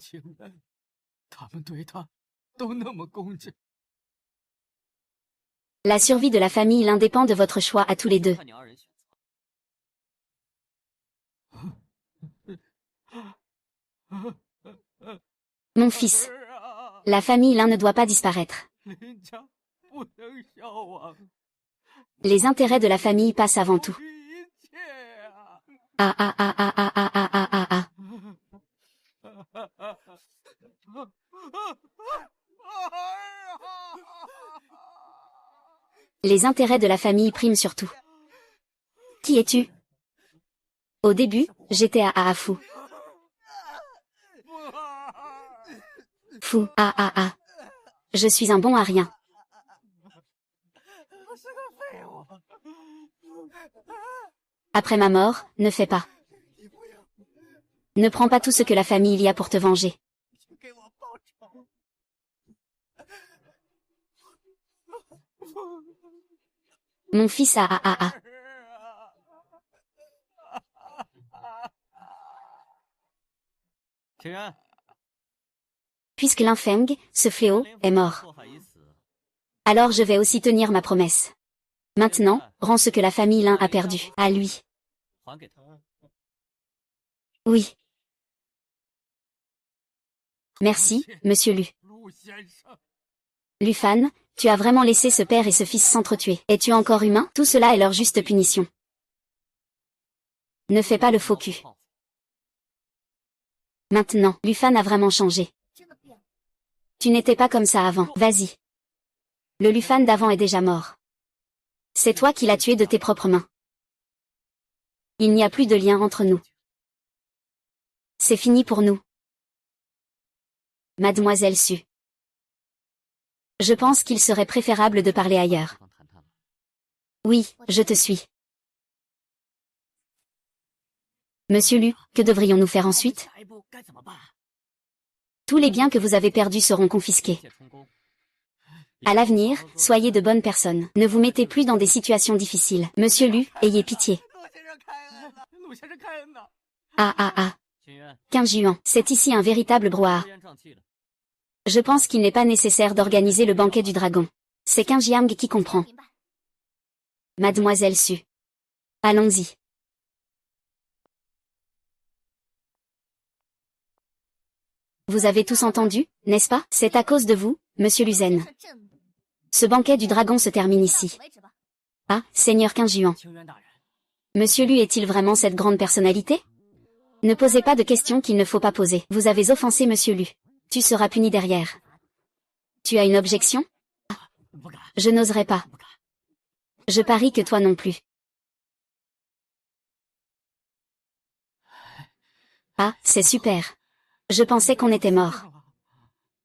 La survie de la famille Lin dépend de votre choix à tous les deux. Mon fils, la famille Lin ne doit pas disparaître. Les intérêts de la famille passent avant tout. Ah. Les intérêts de la famille priment surtout. Qui es-tu? Au début, j'étais à Aafu. Fou, Je suis un bon à rien. Après ma mort, ne fais pas. Ne prends pas tout ce que la famille y a pour te venger. Mon fils a. Puisque l'infeng, ce fléau, est mort. Alors je vais aussi tenir ma promesse. Maintenant, rends ce que la famille Lin a perdu, à lui. Oui. Merci, monsieur Lu. Lu Fan, tu as vraiment laissé ce père et ce fils s'entretuer. Es-tu encore humain? Tout cela est leur juste punition. Ne fais pas le faux cul. Maintenant, Lu Fan a vraiment changé. Tu n'étais pas comme ça avant, vas-y. Le Lu Fan d'avant est déjà mort. C'est toi qui l'as tué de tes propres mains. Il n'y a plus de lien entre nous. C'est fini pour nous. Mademoiselle Su. Je pense qu'il serait préférable de parler ailleurs. Oui, je te suis. Monsieur Lu, que devrions-nous faire ensuite? Tous les biens que vous avez perdus seront confisqués. À l'avenir, soyez de bonnes personnes. Ne vous mettez plus dans des situations difficiles. Monsieur Lu, ayez pitié. 15 juin, c'est ici un véritable brouhaha. Je pense qu'il n'est pas nécessaire d'organiser le banquet du dragon. C'est Qin Jiang qui comprend. Mademoiselle Su. Allons-y. Vous avez tous entendu, n'est-ce pas? C'est à cause de vous, monsieur Luzen. Ce banquet du dragon se termine ici. Ah, Seigneur Qin Juan. Monsieur Lu est-il vraiment cette grande personnalité? Ne posez pas de questions qu'il ne faut pas poser. Vous avez offensé monsieur Lu. Tu seras puni derrière. Tu as une objection? Je n'oserais pas. Je parie que toi non plus. Ah, c'est super. Je pensais qu'on était mort.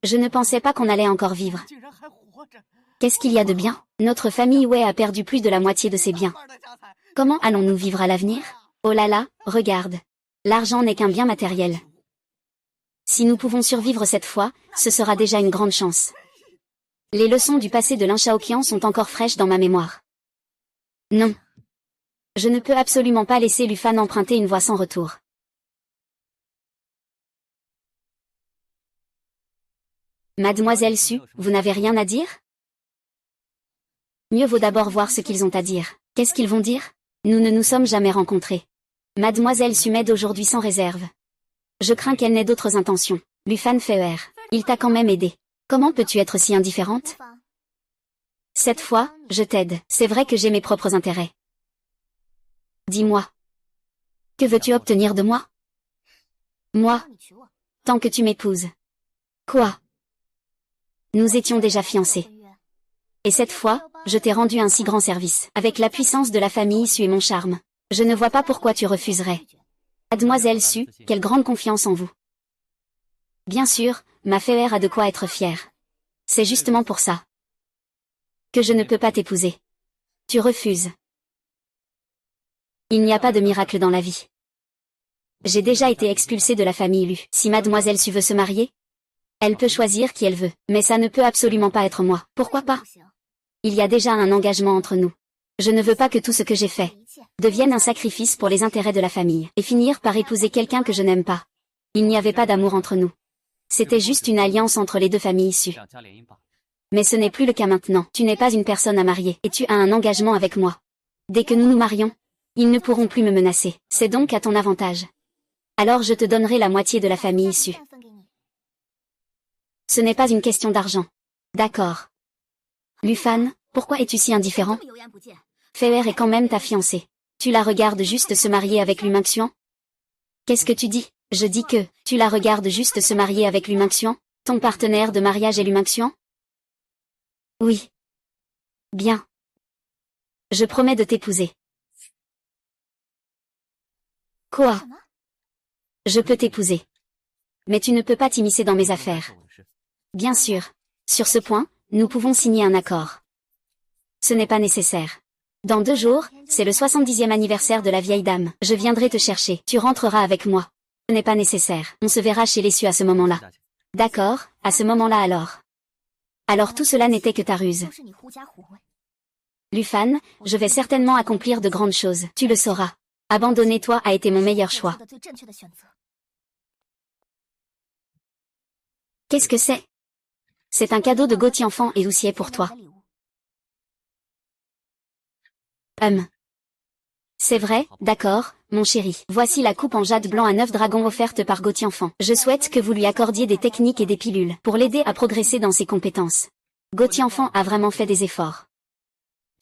Je ne pensais pas qu'on allait encore vivre. Qu'est-ce qu'il y a de bien? Notre famille Wei a perdu plus de la moitié de ses biens. Comment allons-nous vivre à l'avenir? Oh là là, regarde. L'argent n'est qu'un bien matériel. Si nous pouvons survivre cette fois, ce sera déjà une grande chance. Les leçons du passé de Lin Shaoqian sont encore fraîches dans ma mémoire. Non. Je ne peux absolument pas laisser Lu Fan emprunter une voie sans retour. Mademoiselle Su, vous n'avez rien à dire? Mieux vaut d'abord voir ce qu'ils ont à dire. Qu'est-ce qu'ils vont dire? Nous ne nous sommes jamais rencontrés. Mademoiselle Su m'aide aujourd'hui sans réserve. Je crains qu'elle n'ait d'autres intentions. Lu Fan fait il t'a quand même aidé. Comment peux-tu être si indifférente? Cette fois, je t'aide. C'est vrai que j'ai mes propres intérêts. Dis-moi. Que veux-tu obtenir de moi? Moi. Tant que tu m'épouses. Quoi? Nous étions déjà fiancés. Et cette fois, je t'ai rendu un si grand service. Avec la puissance de la famille Su et mon charme. Je ne vois pas pourquoi tu refuserais. Mademoiselle Su, quelle grande confiance en vous. Bien sûr, ma frère a de quoi être fière. C'est justement pour ça que je ne peux pas t'épouser. Tu refuses. Il n'y a pas de miracle dans la vie. J'ai déjà été expulsée de la famille Lu. Si Mademoiselle Su veut se marier, elle peut choisir qui elle veut, mais ça ne peut absolument pas être moi. Pourquoi pas? Il y a déjà un engagement entre nous. Je ne veux pas que tout ce que j'ai fait devienne un sacrifice pour les intérêts de la famille, et finir par épouser quelqu'un que je n'aime pas. Il n'y avait pas d'amour entre nous. C'était juste une alliance entre les deux familles issues. Mais ce n'est plus le cas maintenant. Tu n'es pas une personne à marier, et tu as un engagement avec moi. Dès que nous nous marions, ils ne pourront plus me menacer. C'est donc à ton avantage. Alors je te donnerai la moitié de la famille issue. Ce n'est pas une question d'argent. D'accord. Lu Fan, pourquoi es-tu si indifférent? Fei est quand même ta fiancée. Tu la regardes juste se marier avec Lu Mingxuan? Qu'est-ce que tu dis? Je dis que, tu la regardes juste se marier avec Lu Mingxuan? Ton partenaire de mariage est Lu Mingxuan? Oui. Bien. Je promets de t'épouser. Quoi? Je peux t'épouser. Mais tu ne peux pas t'immiscer dans mes affaires. Bien sûr. Sur ce point, nous pouvons signer un accord. Ce n'est pas nécessaire. Dans 2 jours, c'est le 70e anniversaire de la vieille dame. Je viendrai te chercher. Tu rentreras avec moi. Ce n'est pas nécessaire. On se verra chez les Su à ce moment-là. D'accord, à ce moment-là alors. Alors tout cela n'était que ta ruse. Lufan, je vais certainement accomplir de grandes choses. Tu le sauras. Abandonner toi a été mon meilleur choix. Qu'est-ce que c'est? C'est un cadeau de Gauthier enfant et Oussier pour toi. C'est vrai, d'accord, mon chéri. Voici la coupe en jade blanc à 9 dragons offerte par Gauthier enfant. Je souhaite que vous lui accordiez des techniques et des pilules pour l'aider à progresser dans ses compétences. Gauthier enfant a vraiment fait des efforts.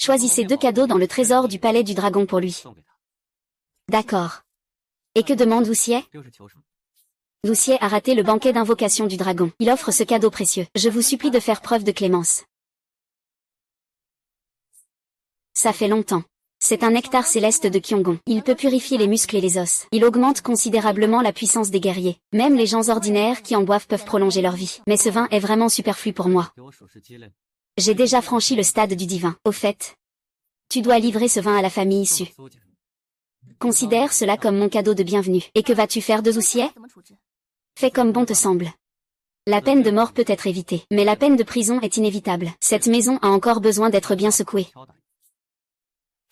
Choisissez 2 cadeaux dans le trésor du palais du dragon pour lui. D'accord. Et que demande Oussier? Oussier a raté le banquet d'invocation du dragon. Il offre ce cadeau précieux. Je vous supplie de faire preuve de clémence. Ça fait longtemps. C'est un nectar céleste de Kyongon. Il peut purifier les muscles et les os. Il augmente considérablement la puissance des guerriers. Même les gens ordinaires qui en boivent peuvent prolonger leur vie. Mais ce vin est vraiment superflu pour moi. J'ai déjà franchi le stade du divin. Au fait, tu dois livrer ce vin à la famille issue. Considère cela comme mon cadeau de bienvenue. Et que vas-tu faire de Oussier? Fais comme bon te semble. La peine de mort peut être évitée, mais la peine de prison est inévitable. Cette maison a encore besoin d'être bien secouée.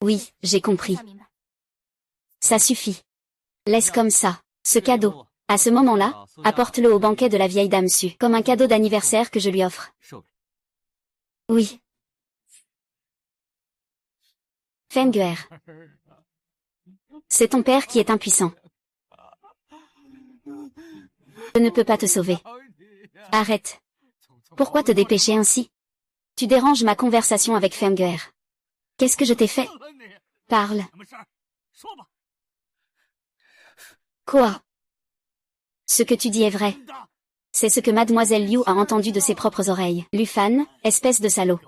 Oui, j'ai compris. Ça suffit. Laisse comme ça. Ce cadeau. À ce moment-là, apporte-le au banquet de la vieille dame Su, comme un cadeau d'anniversaire que je lui offre. Oui. Fenguer. C'est ton père qui est impuissant. Je ne peux pas te sauver. Arrête. Pourquoi te dépêcher ainsi? Tu déranges ma conversation avec Fenguer. Qu'est-ce que je t'ai fait? Parle. Quoi? Ce que tu dis est vrai. C'est ce que mademoiselle Liu a entendu de ses propres oreilles. Lufan, espèce de salaud.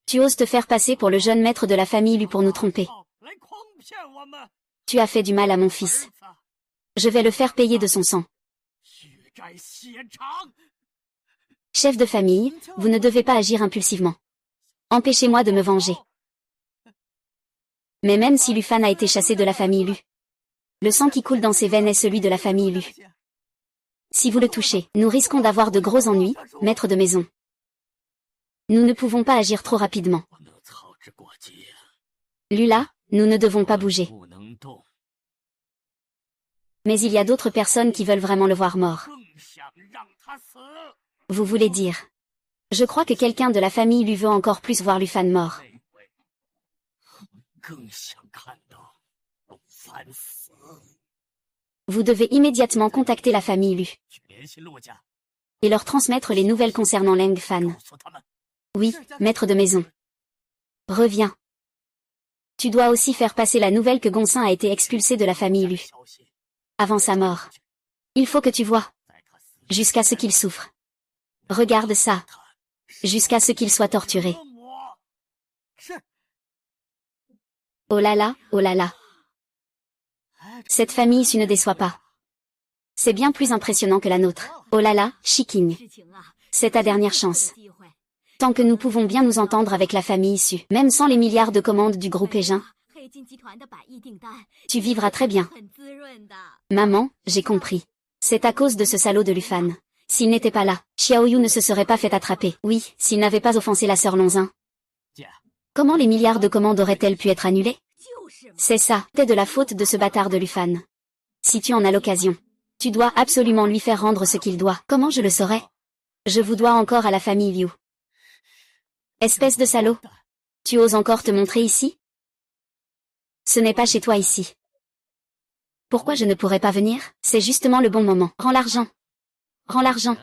Tu oses te faire passer pour le jeune maître de la famille Liu pour nous tromper. Tu as fait du mal à mon fils. Je vais le faire payer de son sang. Chef de famille, vous ne devez pas agir impulsivement. Empêchez-moi de me venger. Mais même si Lufan a été chassé de la famille Lu, le sang qui coule dans ses veines est celui de la famille Lu. Si vous le touchez, nous risquons d'avoir de gros ennuis, maître de maison. Nous ne pouvons pas agir trop rapidement. Lula, nous ne devons pas bouger. Mais il y a d'autres personnes qui veulent vraiment le voir mort. Vous voulez dire? Je crois que quelqu'un de la famille lui veut encore plus voir Lufan mort. Vous devez immédiatement contacter la famille Lu et leur transmettre les nouvelles concernant Leng Fan. Oui, maître de maison. Reviens. Tu dois aussi faire passer la nouvelle que Gonsin a été expulsé de la famille Lu. Avant sa mort. Il faut que tu vois. Jusqu'à ce qu'il souffre. Regarde ça. Jusqu'à ce qu'il soit torturé. Oh là là, oh là là. Cette famille issue ne déçoit pas. C'est bien plus impressionnant que la nôtre. Oh là là, Shiking. C'est ta dernière chance. Tant que nous pouvons bien nous entendre avec la famille issue, même sans les milliards de commandes du groupe Égin, tu vivras très bien. Maman, j'ai compris. C'est à cause de ce salaud de Lufan. S'il n'était pas là, Xiaoyu ne se serait pas fait attraper. Oui, s'il n'avait pas offensé la sœur Lonzin. Comment les milliards de commandes auraient-elles pu être annulées? C'est ça, c'est de la faute de ce bâtard de Lufan. Si tu en as l'occasion, tu dois absolument lui faire rendre ce qu'il doit. Comment je le saurais? Je vous dois encore à la famille Liu. Espèce de salaud. Tu oses encore te montrer ici? Ce n'est pas chez toi ici. Pourquoi je ne pourrais pas venir? C'est justement le bon moment. Rends l'argent. Rends l'argent.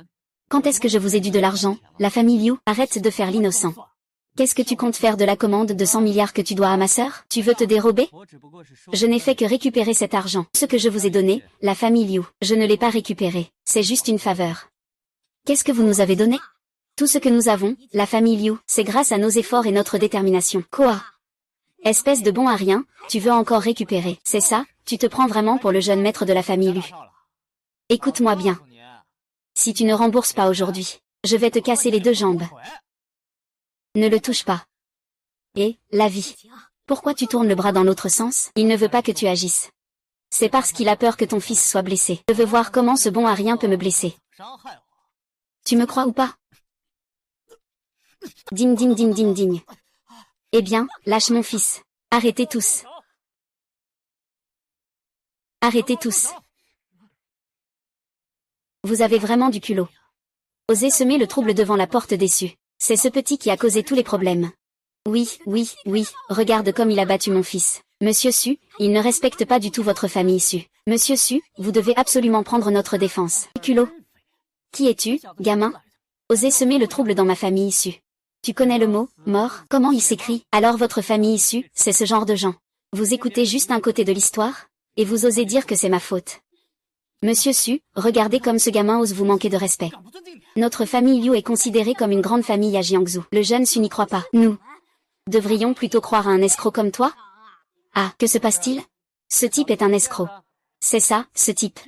Quand est-ce que je vous ai dû de l'argent? La famille Liu, arrête de faire l'innocent. Qu'est-ce que tu comptes faire de la commande de 100 milliards que tu dois à ma sœur? Tu veux te dérober? Je n'ai fait que récupérer cet argent. Ce que je vous ai donné, la famille Liu, je ne l'ai pas récupéré. C'est juste une faveur. Qu'est-ce que vous nous avez donné? Tout ce que nous avons, la famille Liu, c'est grâce à nos efforts et notre détermination. Quoi? Espèce de bon à rien, tu veux encore récupérer. C'est ça? Tu te prends vraiment pour le jeune maître de la famille Liu. Écoute-moi bien. Si tu ne rembourses pas aujourd'hui, je vais te casser les 2 jambes. Ne le touche pas. Et, la vie. Pourquoi tu tournes le bras dans l'autre sens? Il ne veut pas que tu agisses. C'est parce qu'il a peur que ton fils soit blessé. Je veux voir comment ce bon à rien peut me blesser. Tu me crois ou pas? Ding ding ding ding ding. Eh bien, lâche mon fils. Arrêtez tous. Arrêtez tous. Vous avez vraiment du culot. Osez semer le trouble devant la porte déçue. C'est ce petit qui a causé tous les problèmes. Oui, oui, oui, regarde comme il a battu mon fils. Monsieur Su, il ne respecte pas du tout votre famille Su. Monsieur Su, vous devez absolument prendre notre défense. Culot. Qui es-tu, gamin? Osez semer le trouble dans ma famille Su. Tu connais le mot, mort? Comment il s'écrit? Alors votre famille Su, c'est ce genre de gens. Vous écoutez juste un côté de l'histoire? Et vous osez dire que c'est ma faute. Monsieur Su, regardez comme ce gamin ose vous manquer de respect. Notre famille Liu est considérée comme une grande famille à Jiangsu. Le jeune Su n'y croit pas. Nous devrions plutôt croire à un escroc comme toi? Ah, que se passe-t-il? Ce type est un escroc. C'est ça, ce type.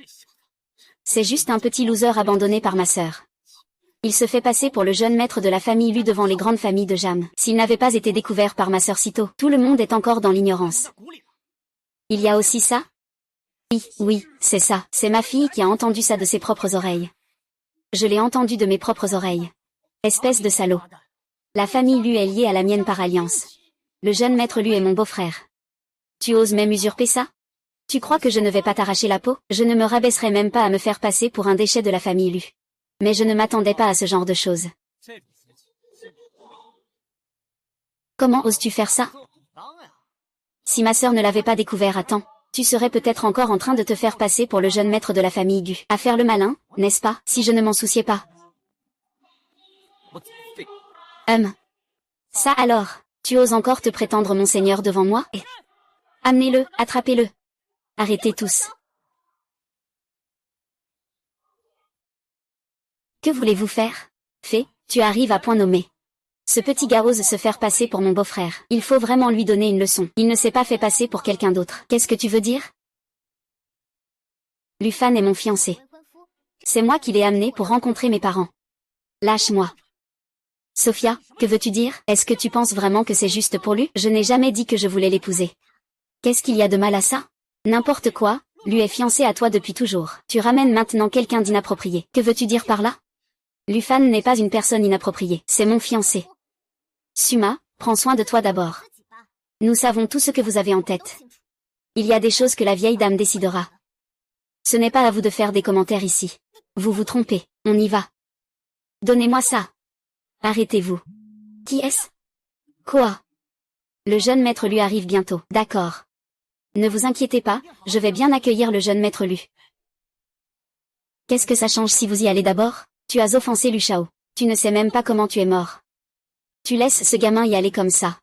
C'est juste un petit loser abandonné par ma sœur. Il se fait passer pour le jeune maître de la famille Lu devant les grandes familles de Jam. S'il n'avait pas été découvert par ma sœur sitôt, tout le monde est encore dans l'ignorance. Il y a aussi ça? Oui, oui, c'est ça. C'est ma fille qui a entendu ça de ses propres oreilles. Je l'ai entendu de mes propres oreilles. Espèce de salaud. La famille Lu est liée à la mienne par alliance. Le jeune maître Lu est mon beau-frère. Tu oses même usurper ça? Tu crois que je ne vais pas t'arracher la peau? Je ne me rabaisserai même pas à me faire passer pour un déchet de la famille Lu. Mais je ne m'attendais pas à ce genre de choses. Comment oses-tu faire ça? Si ma sœur ne l'avait pas découvert à temps, tu serais peut-être encore en train de te faire passer pour le jeune maître de la famille Gu. À faire le malin, n'est-ce pas, si je ne m'en souciais pas? Ça alors, tu oses encore te prétendre mon seigneur devant moi? Amenez-le, attrapez-le. Arrêtez tous. Que voulez-vous faire? Fée, tu arrives à point nommé. Ce petit gars ose se faire passer pour mon beau-frère. Il faut vraiment lui donner une leçon. Il ne s'est pas fait passer pour quelqu'un d'autre. Qu'est-ce que tu veux dire? Lufan est mon fiancé. C'est moi qui l'ai amené pour rencontrer mes parents. Lâche-moi. Sophia, que veux-tu dire? Est-ce que tu penses vraiment que c'est juste pour lui? Je n'ai jamais dit que je voulais l'épouser. Qu'est-ce qu'il y a de mal à ça? N'importe quoi, lui est fiancé à toi depuis toujours. Tu ramènes maintenant quelqu'un d'inapproprié. Que veux-tu dire par là? Lufan n'est pas une personne inappropriée, c'est mon fiancé. Suma, prends soin de toi d'abord. Nous savons tout ce que vous avez en tête. Il y a des choses que la vieille dame décidera. Ce n'est pas à vous de faire des commentaires ici. Vous vous trompez, on y va. Donnez-moi ça. Arrêtez-vous. Qui est-ce? Quoi? Le jeune maître Lu arrive bientôt. D'accord. Ne vous inquiétez pas, je vais bien accueillir le jeune maître Lu. Qu'est-ce que ça change si vous y allez d'abord? Tu as offensé Lu Shao. Tu ne sais même pas comment tu es mort. Tu laisses ce gamin y aller comme ça.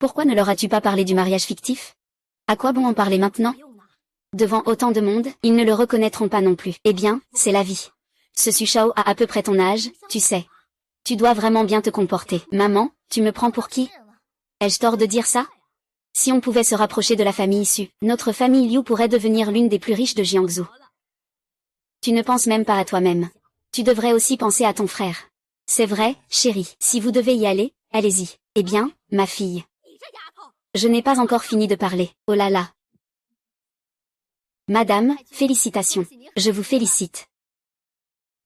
Pourquoi ne leur as-tu pas parlé du mariage fictif? À quoi bon en parler maintenant? Devant autant de monde, ils ne le reconnaîtront pas non plus. Eh bien, c'est la vie. Ce Su Shao a à peu près ton âge, tu sais. Tu dois vraiment bien te comporter. Maman, tu me prends pour qui? Ai-je tort de dire ça? Si on pouvait se rapprocher de la famille Su, notre famille Liu pourrait devenir l'une des plus riches de Jiangsu. Tu ne penses même pas à toi-même. Tu devrais aussi penser à ton frère. C'est vrai, chérie, si vous devez y aller, allez-y. Eh bien, ma fille. Je n'ai pas encore fini de parler. Oh là là. Madame, félicitations. Je vous félicite.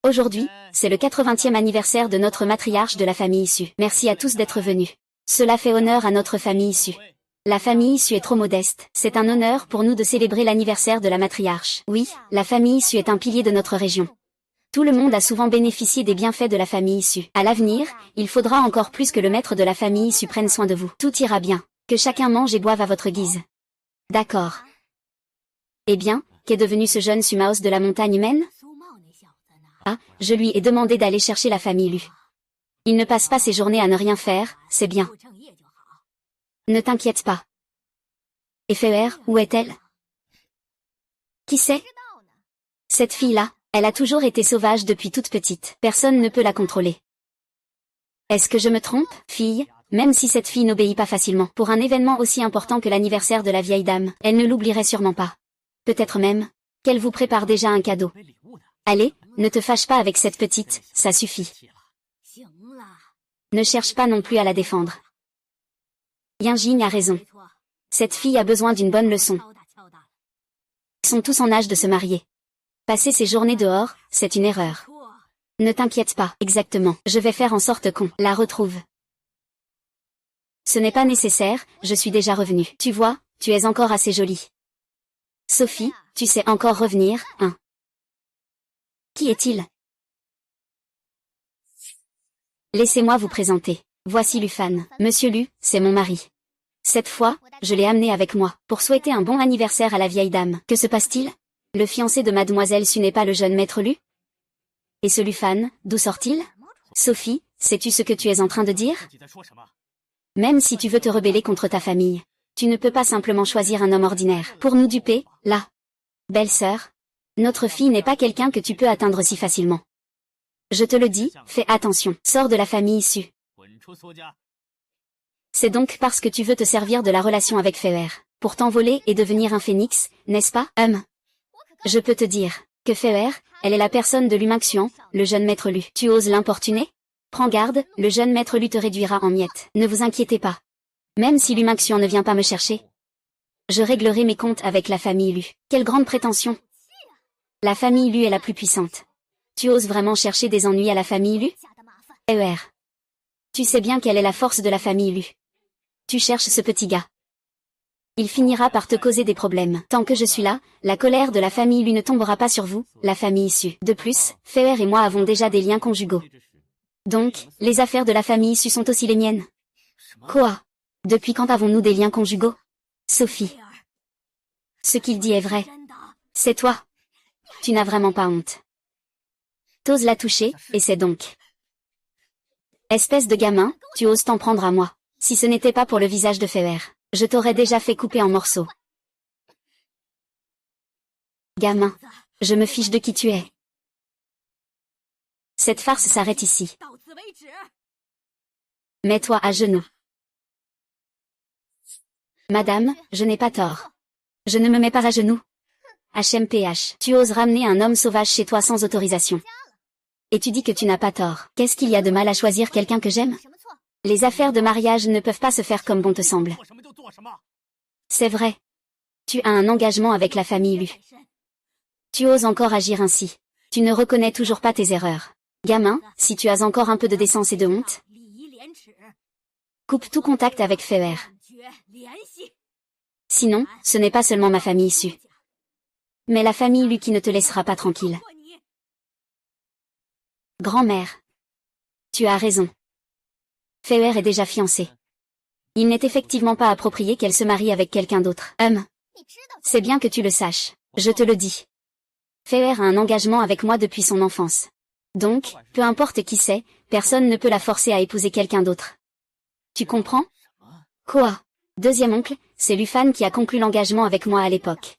Aujourd'hui, c'est le 80e anniversaire de notre matriarche de la famille Su. Merci à tous d'être venus. Cela fait honneur à notre famille Su. La famille Su est trop modeste. C'est un honneur pour nous de célébrer l'anniversaire de la matriarche. Oui, la famille Su est un pilier de notre région. Tout le monde a souvent bénéficié des bienfaits de la famille Su. À l'avenir, il faudra encore plus que le maître de la famille Su prenne soin de vous. Tout ira bien. Que chacun mange et boive à votre guise. D'accord. Eh bien, qu'est devenu ce jeune Sumaos de la montagne humaine? Ah, je lui ai demandé d'aller chercher la famille Lu. Il ne passe pas ses journées à ne rien faire, c'est bien. Ne t'inquiète pas. Et Feuer, où est-elle? Qui c'est? Cette fille-là, elle a toujours été sauvage depuis toute petite. Personne ne peut la contrôler. Est-ce que je me trompe, fille? Même si cette fille n'obéit pas facilement, pour un événement aussi important que l'anniversaire de la vieille dame, elle ne l'oublierait sûrement pas. Peut-être même qu'elle vous prépare déjà un cadeau. Allez, ne te fâche pas avec cette petite, ça suffit. Ne cherche pas non plus à la défendre. Yinjing a raison. Cette fille a besoin d'une bonne leçon. Ils sont tous en âge de se marier. Passer ses journées dehors, c'est une erreur. Ne t'inquiète pas, exactement. Je vais faire en sorte qu'on la retrouve. Ce n'est pas nécessaire, je suis déjà revenue. Tu vois, tu es encore assez jolie. Sophie, tu sais encore revenir, hein? Qui est-il? Laissez-moi vous présenter. Voici Lufan. Monsieur Lu, c'est mon mari. Cette fois, je l'ai amené avec moi, pour souhaiter un bon anniversaire à la vieille dame. Que se passe-t-il? Le fiancé de mademoiselle Su n'est pas le jeune maître Lu? Et ce Lufan, d'où sort-il? Sophie, sais-tu ce que tu es en train de dire? Même si tu veux te rebeller contre ta famille, tu ne peux pas simplement choisir un homme ordinaire. Pour nous duper, là. Belle-sœur, notre fille n'est pas quelqu'un que tu peux atteindre si facilement. Je te le dis, fais attention, sors de la famille issue. C'est donc parce que tu veux te servir de la relation avec Feer, pour t'envoler et devenir un phénix, n'est-ce pas? Je peux te dire que Feer, elle est la personne de Luminxian, le jeune maître Lu. Tu oses l'importuner? Prends garde, le jeune maître Lu te réduira en miettes. Ne vous inquiétez pas. Même si Luminxian ne vient pas me chercher, je réglerai mes comptes avec la famille Lu. Quelle grande prétention! La famille Lu est la plus puissante. Tu oses vraiment chercher des ennuis à la famille Lu? Tu sais bien quelle est la force de la famille Lu. Tu cherches ce petit gars. Il finira par te causer des problèmes. Tant que je suis là, la colère de la famille Lu ne tombera pas sur vous, la famille issue. De plus, Feer et moi avons déjà des liens conjugaux. Donc, les affaires de la famille issue sont aussi les miennes. Quoi? Depuis quand avons-nous des liens conjugaux? Sophie. Ce qu'il dit est vrai. C'est toi. Tu n'as vraiment pas honte. T'oses la toucher, et c'est donc. Espèce de gamin, tu oses t'en prendre à moi. Si ce n'était pas pour le visage de Feer, je t'aurais déjà fait couper en morceaux. Gamin, je me fiche de qui tu es. Cette farce s'arrête ici. Mets-toi à genoux. Madame, je n'ai pas tort. Je ne me mets pas à genoux. HMPH, tu oses ramener un homme sauvage chez toi sans autorisation. Et tu dis que tu n'as pas tort. Qu'est-ce qu'il y a de mal à choisir quelqu'un que j'aime? Les affaires de mariage ne peuvent pas se faire comme bon te semble. C'est vrai. Tu as un engagement avec la famille Lu. Tu oses encore agir ainsi. Tu ne reconnais toujours pas tes erreurs. Gamin, si tu as encore un peu de décence et de honte, coupe tout contact avec Feer. Sinon, ce n'est pas seulement ma famille issue, mais la famille Lu qui ne te laissera pas tranquille. Grand-mère. Tu as raison. Feer est déjà fiancée. Il n'est effectivement pas approprié qu'elle se marie avec quelqu'un d'autre. C'est bien que tu le saches. Je te le dis. Feer a un engagement avec moi depuis son enfance. Donc, peu importe qui c'est, personne ne peut la forcer à épouser quelqu'un d'autre. Tu comprends? Quoi? Deuxième oncle, c'est Lufan qui a conclu l'engagement avec moi à l'époque.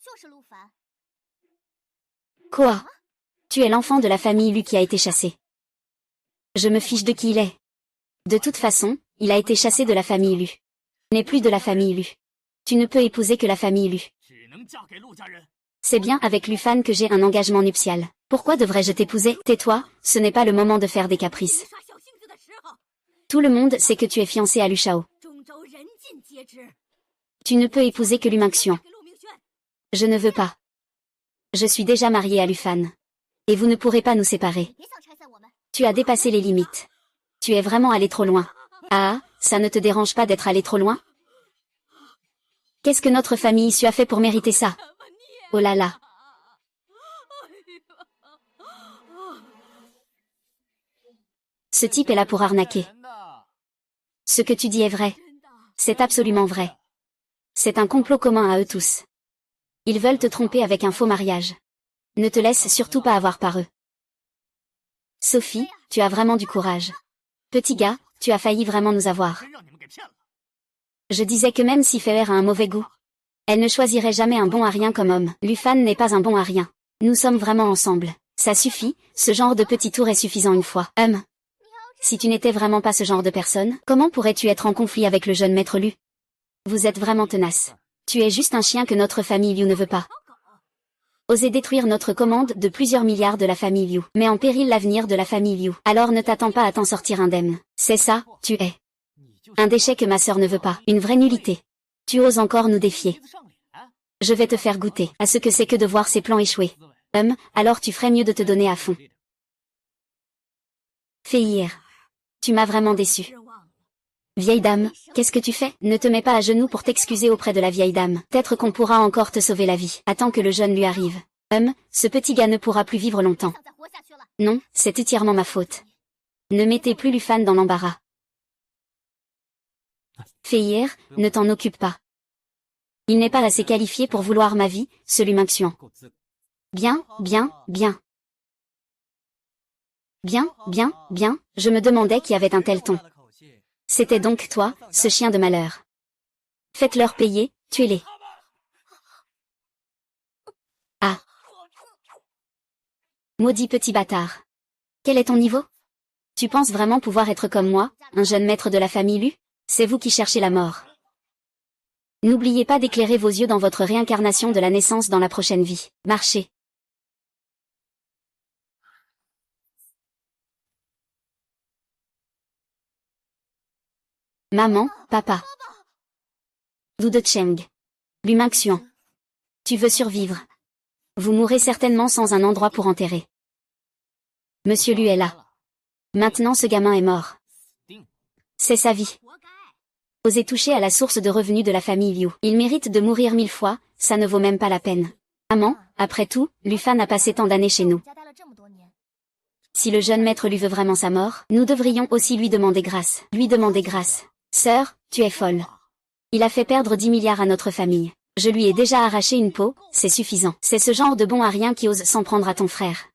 Quoi? Tu es l'enfant de la famille Lu qui a été chassé. Je me fiche de qui il est. De toute façon, il a été chassé de la famille Lu. Tu n'es plus de la famille Lu. Tu ne peux épouser que la famille Lu. C'est bien avec Lufan que j'ai un engagement nuptial. Pourquoi devrais-je t'épouser? Tais-toi, ce n'est pas le moment de faire des caprices. Tout le monde sait que tu es fiancé à Lu Shao. Tu ne peux épouser que Luminxian. Je ne veux pas. Je suis déjà mariée à Lufan. Et vous ne pourrez pas nous séparer. Tu as dépassé les limites. Tu es vraiment allé trop loin. Ah, ça ne te dérange pas d'être allé trop loin? Qu'est-ce que notre famille issue a fait pour mériter ça? Oh là là. Ce type est là pour arnaquer. Ce que tu dis est vrai. C'est absolument vrai. C'est un complot commun à eux tous. Ils veulent te tromper avec un faux mariage. Ne te laisse surtout pas avoir par eux. Sophie, tu as vraiment du courage. Petit gars, tu as failli vraiment nous avoir. Je disais que même si Feer a un mauvais goût, elle ne choisirait jamais un bon à rien comme homme. Lufan n'est pas un bon à rien. Nous sommes vraiment ensemble. Ça suffit, ce genre de petit tour est suffisant une fois. Si tu n'étais vraiment pas ce genre de personne, comment pourrais-tu être en conflit avec le jeune maître Lu? Vous êtes vraiment tenace. Tu es juste un chien que notre famille Liu ne veut pas. Oser détruire notre commande de plusieurs milliards de la famille Liu, met en péril l'avenir de la famille Liu. Alors ne t'attends pas à t'en sortir indemne. C'est ça, tu es. Un déchet que ma sœur ne veut pas. Une vraie nullité. Tu oses encore nous défier. Je vais te faire goûter à ce que c'est que de voir ses plans échouer. Alors tu ferais mieux de te donner à fond. Feir. Tu m'as vraiment déçu. Vieille dame, qu'est-ce que tu fais? Ne te mets pas à genoux pour t'excuser auprès de la vieille dame. Peut-être qu'on pourra encore te sauver la vie. Attends que le jeune lui arrive. Ce petit gars ne pourra plus vivre longtemps. Non, c'est entièrement ma faute. Ne mettez plus Lufan dans l'embarras. Feir, ne t'en occupe pas. Il n'est pas assez qualifié pour vouloir ma vie, ce Luminxian. Bien, bien, bien. Bien, bien, bien, je me demandais qui avait un tel ton. C'était donc toi, ce chien de malheur. Faites-leur payer, tuez-les. Ah. Maudit petit bâtard. Quel est ton niveau? Tu penses vraiment pouvoir être comme moi, un jeune maître de la famille Lu? C'est vous qui cherchez la mort. N'oubliez pas d'éclairer vos yeux dans votre réincarnation de la naissance dans la prochaine vie. Marchez. Maman, papa. Lu de Cheng. Luminxian. Tu veux survivre. Vous mourrez certainement sans un endroit pour enterrer. Monsieur Lu est là. Maintenant ce gamin est mort. C'est sa vie. Osez toucher à la source de revenus de la famille Liu. Il mérite de mourir 1000 fois, ça ne vaut même pas la peine. Maman, après tout, Lufan a passé tant d'années chez nous. Si le jeune maître lui veut vraiment sa mort, nous devrions aussi lui demander grâce. Lui demander grâce. Sœur, tu es folle. Il a fait perdre 10 milliards à notre famille. Je lui ai déjà arraché une peau, c'est suffisant. C'est ce genre de bon à rien qui ose s'en prendre à ton frère.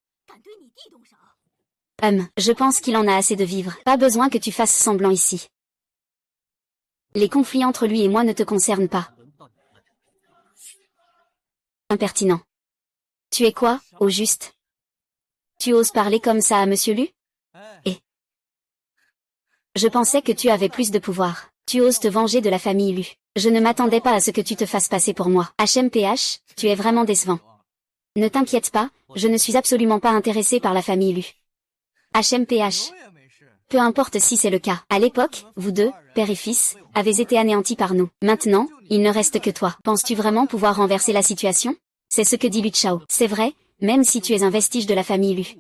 Je pense qu'il en a assez de vivre. Pas besoin que tu fasses semblant ici. Les conflits entre lui et moi ne te concernent pas. Impertinent. Tu es quoi, au juste? Tu oses parler comme ça à Monsieur Lu? Et je pensais que tu avais plus de pouvoir. Tu oses te venger de la famille Lu. Je ne m'attendais pas à ce que tu te fasses passer pour moi. HMPH, tu es vraiment décevant. Ne t'inquiète pas, je ne suis absolument pas intéressé par la famille Lu. HMPH. Peu importe si c'est le cas. À l'époque, vous deux, père et fils, avez été anéantis par nous. Maintenant, il ne reste que toi. Penses-tu vraiment pouvoir renverser la situation? C'est ce que dit Lu Chao. C'est vrai, même si tu es un vestige de la famille Lu.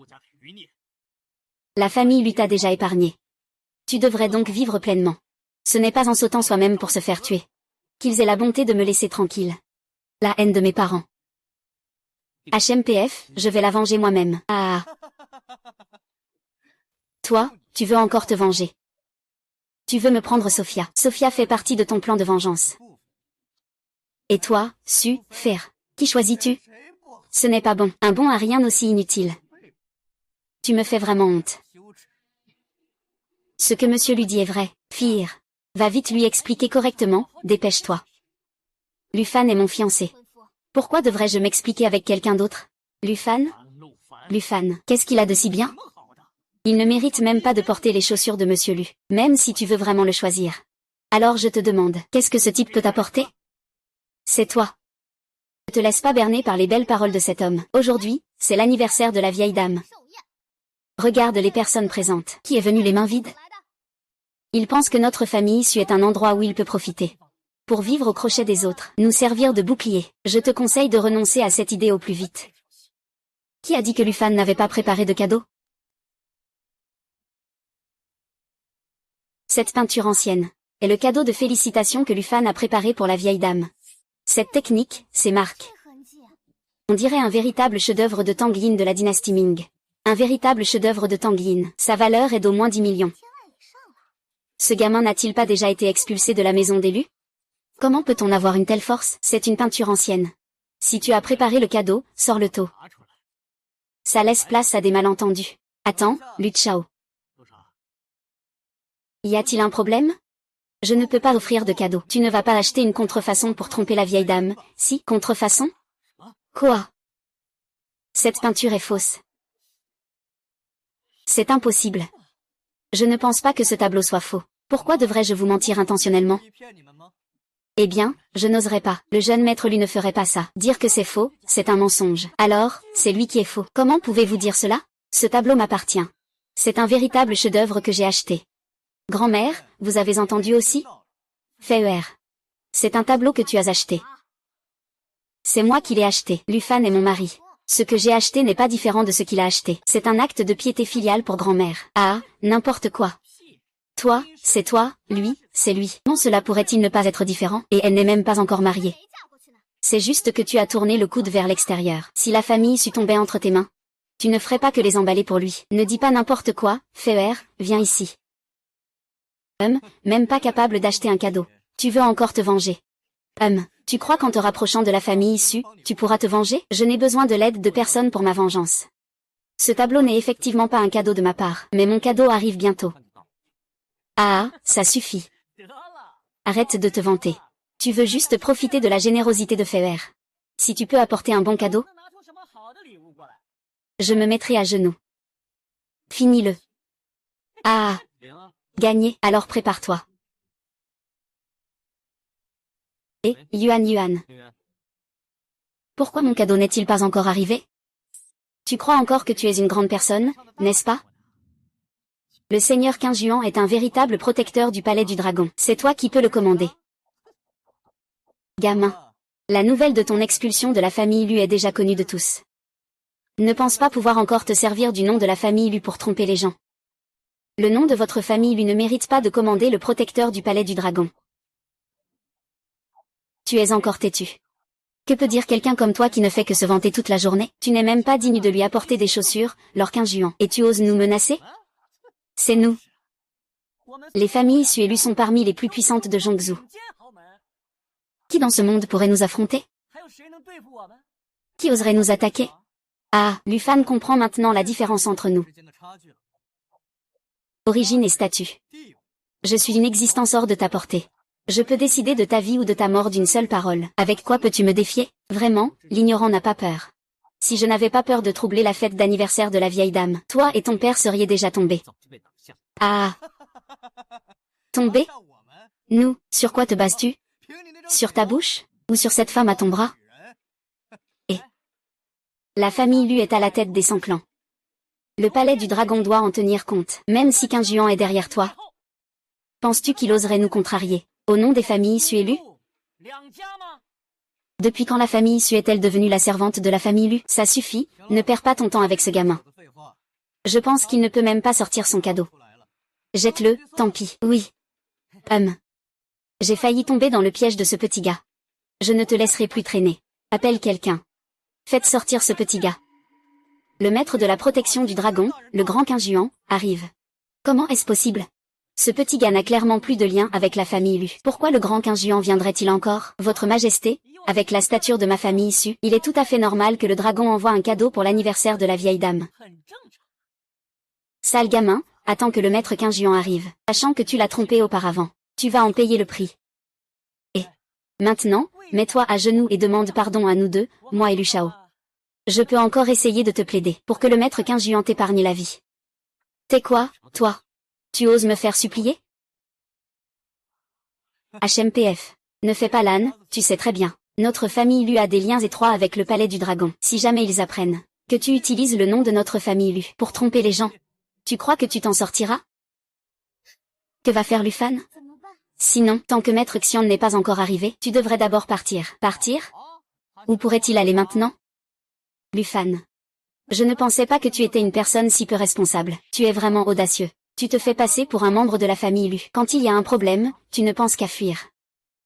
La famille Lu t'a déjà épargné. Tu devrais donc vivre pleinement. Ce n'est pas en sautant soi-même pour se faire tuer. Qu'ils aient la bonté de me laisser tranquille. La haine de mes parents. HMPF, je vais la venger moi-même. Ah. Toi, tu veux encore te venger. Tu veux me prendre Sophia. Sophia fait partie de ton plan de vengeance. Et toi, Faire. Qui choisis-tu? Ce n'est pas bon. Un bon à rien aussi inutile. Tu me fais vraiment honte. Ce que monsieur lui dit est vrai. Feir. Va vite lui expliquer correctement, dépêche-toi. Lufan est mon fiancé. Pourquoi devrais-je m'expliquer avec quelqu'un d'autre? Lufan? Lufan, qu'est-ce qu'il a de si bien? Il ne mérite même pas de porter les chaussures de Monsieur Lu, même si tu veux vraiment le choisir. Alors je te demande, qu'est-ce que ce type peut t'apporter? C'est toi. Ne te laisse pas berner par les belles paroles de cet homme. Aujourd'hui, c'est l'anniversaire de la vieille dame. Regarde les personnes présentes. Qui est venu les mains vides? Il pense que notre famille issue est un endroit où il peut profiter. Pour vivre au crochet des autres, nous servir de bouclier. Je te conseille de renoncer à cette idée au plus vite. Qui a dit que Lufan n'avait pas préparé de cadeau? Cette peinture ancienne est le cadeau de félicitations que Lufan a préparé pour la vieille dame. Cette technique, c'est marque. On dirait un véritable chef-d'œuvre de Tang Yin de la dynastie Ming. Un véritable chef-d'œuvre de Tang Yin. Sa valeur est d'au moins 10 millions. Ce gamin n'a-t-il pas déjà été expulsé de la maison d'élus? Comment peut-on avoir une telle force? C'est une peinture ancienne. Si tu as préparé le cadeau, sors le taux. Ça laisse place à des malentendus. Attends, Lu Chao. Y a-t-il un problème? Je ne peux pas offrir de cadeau. Tu ne vas pas acheter une contrefaçon pour tromper la vieille dame, si? Contrefaçon? Quoi? Cette peinture est fausse. C'est impossible. Je ne pense pas que ce tableau soit faux. Pourquoi devrais-je vous mentir intentionnellement? Eh bien, je n'oserais pas. Le jeune maître lui ne ferait pas ça. Dire que c'est faux, c'est un mensonge. Alors, c'est lui qui est faux. Comment pouvez-vous dire cela? Ce tableau m'appartient. C'est un véritable chef-d'œuvre que j'ai acheté. Grand-mère, vous avez entendu aussi? Feir. C'est un tableau que tu as acheté. C'est moi qui l'ai acheté. Lufan est mon mari. Ce que j'ai acheté n'est pas différent de ce qu'il a acheté. C'est un acte de piété filiale pour grand-mère. Ah, n'importe quoi. Toi, c'est toi, lui, c'est lui. Non, cela pourrait-il ne pas être différent, et elle n'est même pas encore mariée. C'est juste que tu as tourné le coude vers l'extérieur. Si la famille sut tomber entre tes mains, tu ne ferais pas que les emballer pour lui. Ne dis pas n'importe quoi, Feer, viens ici. Même pas capable d'acheter un cadeau. Tu veux encore te venger. Tu crois qu'en te rapprochant de la famille issue, tu pourras te venger? Je n'ai besoin de l'aide de personne pour ma vengeance. Ce tableau n'est effectivement pas un cadeau de ma part, mais mon cadeau arrive bientôt. Ah, ça suffit. Arrête de te vanter. Tu veux juste profiter de la générosité de Feer. Si tu peux apporter un bon cadeau, je me mettrai à genoux. Finis-le. Ah, gagné, alors prépare-toi. Et, Yuan. Pourquoi mon cadeau n'est-il pas encore arrivé? Tu crois encore que tu es une grande personne, n'est-ce pas? Le seigneur Qingjuan est un véritable protecteur du palais du dragon. C'est toi qui peux le commander. Gamin. La nouvelle de ton expulsion de la famille Lu est déjà connue de tous. Ne pense pas pouvoir encore te servir du nom de la famille Lu pour tromper les gens. Le nom de votre famille Lu ne mérite pas de commander le protecteur du palais du dragon. Tu es encore têtu. Que peut dire quelqu'un comme toi qui ne fait que se vanter toute la journée? Tu n'es même pas digne de lui apporter des chaussures, Lord Qingjuan. Et tu oses nous menacer? C'est nous. Les familles issues élues sont parmi les plus puissantes de Zhongzhou. Qui dans ce monde pourrait nous affronter? Qui oserait nous attaquer? Ah, Lufan comprend maintenant la différence entre nous. Origine et statut. Je suis une existence hors de ta portée. Je peux décider de ta vie ou de ta mort d'une seule parole. Avec quoi peux-tu me défier? Vraiment, l'ignorant n'a pas peur. Si je n'avais pas peur de troubler la fête d'anniversaire de la vieille dame, toi et ton père seriez déjà tombés. Ah! Tombés? Nous, sur quoi te bases-tu? Sur ta bouche? Ou sur cette femme à ton bras? Et la famille Lu est à la tête des 100 clans. Le palais du dragon doit en tenir compte, même si Qingjuan est derrière toi. Penses-tu qu'il oserait nous contrarier? Au nom des familles issues élues? Depuis quand la famille issue est-elle devenue la servante de la famille Lu? Ça suffit, ne perds pas ton temps avec ce gamin. Je pense qu'il ne peut même pas sortir son cadeau. Jette-le, tant pis. Oui. J'ai failli tomber dans le piège de ce petit gars. Je ne te laisserai plus traîner. Appelle quelqu'un. Faites sortir ce petit gars. Le maître de la protection du dragon, le grand Qingjuan, arrive. Comment est-ce possible? Ce petit gars n'a clairement plus de lien avec la famille Lu. Pourquoi le grand Qingjuan viendrait-il encore? Votre majesté, avec la stature de ma famille issue, il est tout à fait normal que le dragon envoie un cadeau pour l'anniversaire de la vieille dame. Sale gamin, attends que le maître Qingjuan arrive. Sachant que tu l'as trompé auparavant, tu vas en payer le prix. Et maintenant, mets-toi à genoux et demande pardon à nous deux, moi et Lu Shao. Je peux encore essayer de te plaider pour que le maître Qingjuan t'épargne la vie. T'es quoi, toi? Tu oses me faire supplier? HMPF. Ne fais pas l'âne, tu sais très bien. Notre famille Lu a des liens étroits avec le palais du dragon. Si jamais ils apprennent que tu utilises le nom de notre famille Lu pour tromper les gens, tu crois que tu t'en sortiras? Que va faire Lufan? Sinon, tant que maître Xian n'est pas encore arrivé, tu devrais d'abord partir. Partir? Où pourrait-il aller maintenant? Lufan. Je ne pensais pas que tu étais une personne si peu responsable. Tu es vraiment audacieux. Tu te fais passer pour un membre de la famille Lu. Quand il y a un problème, tu ne penses qu'à fuir.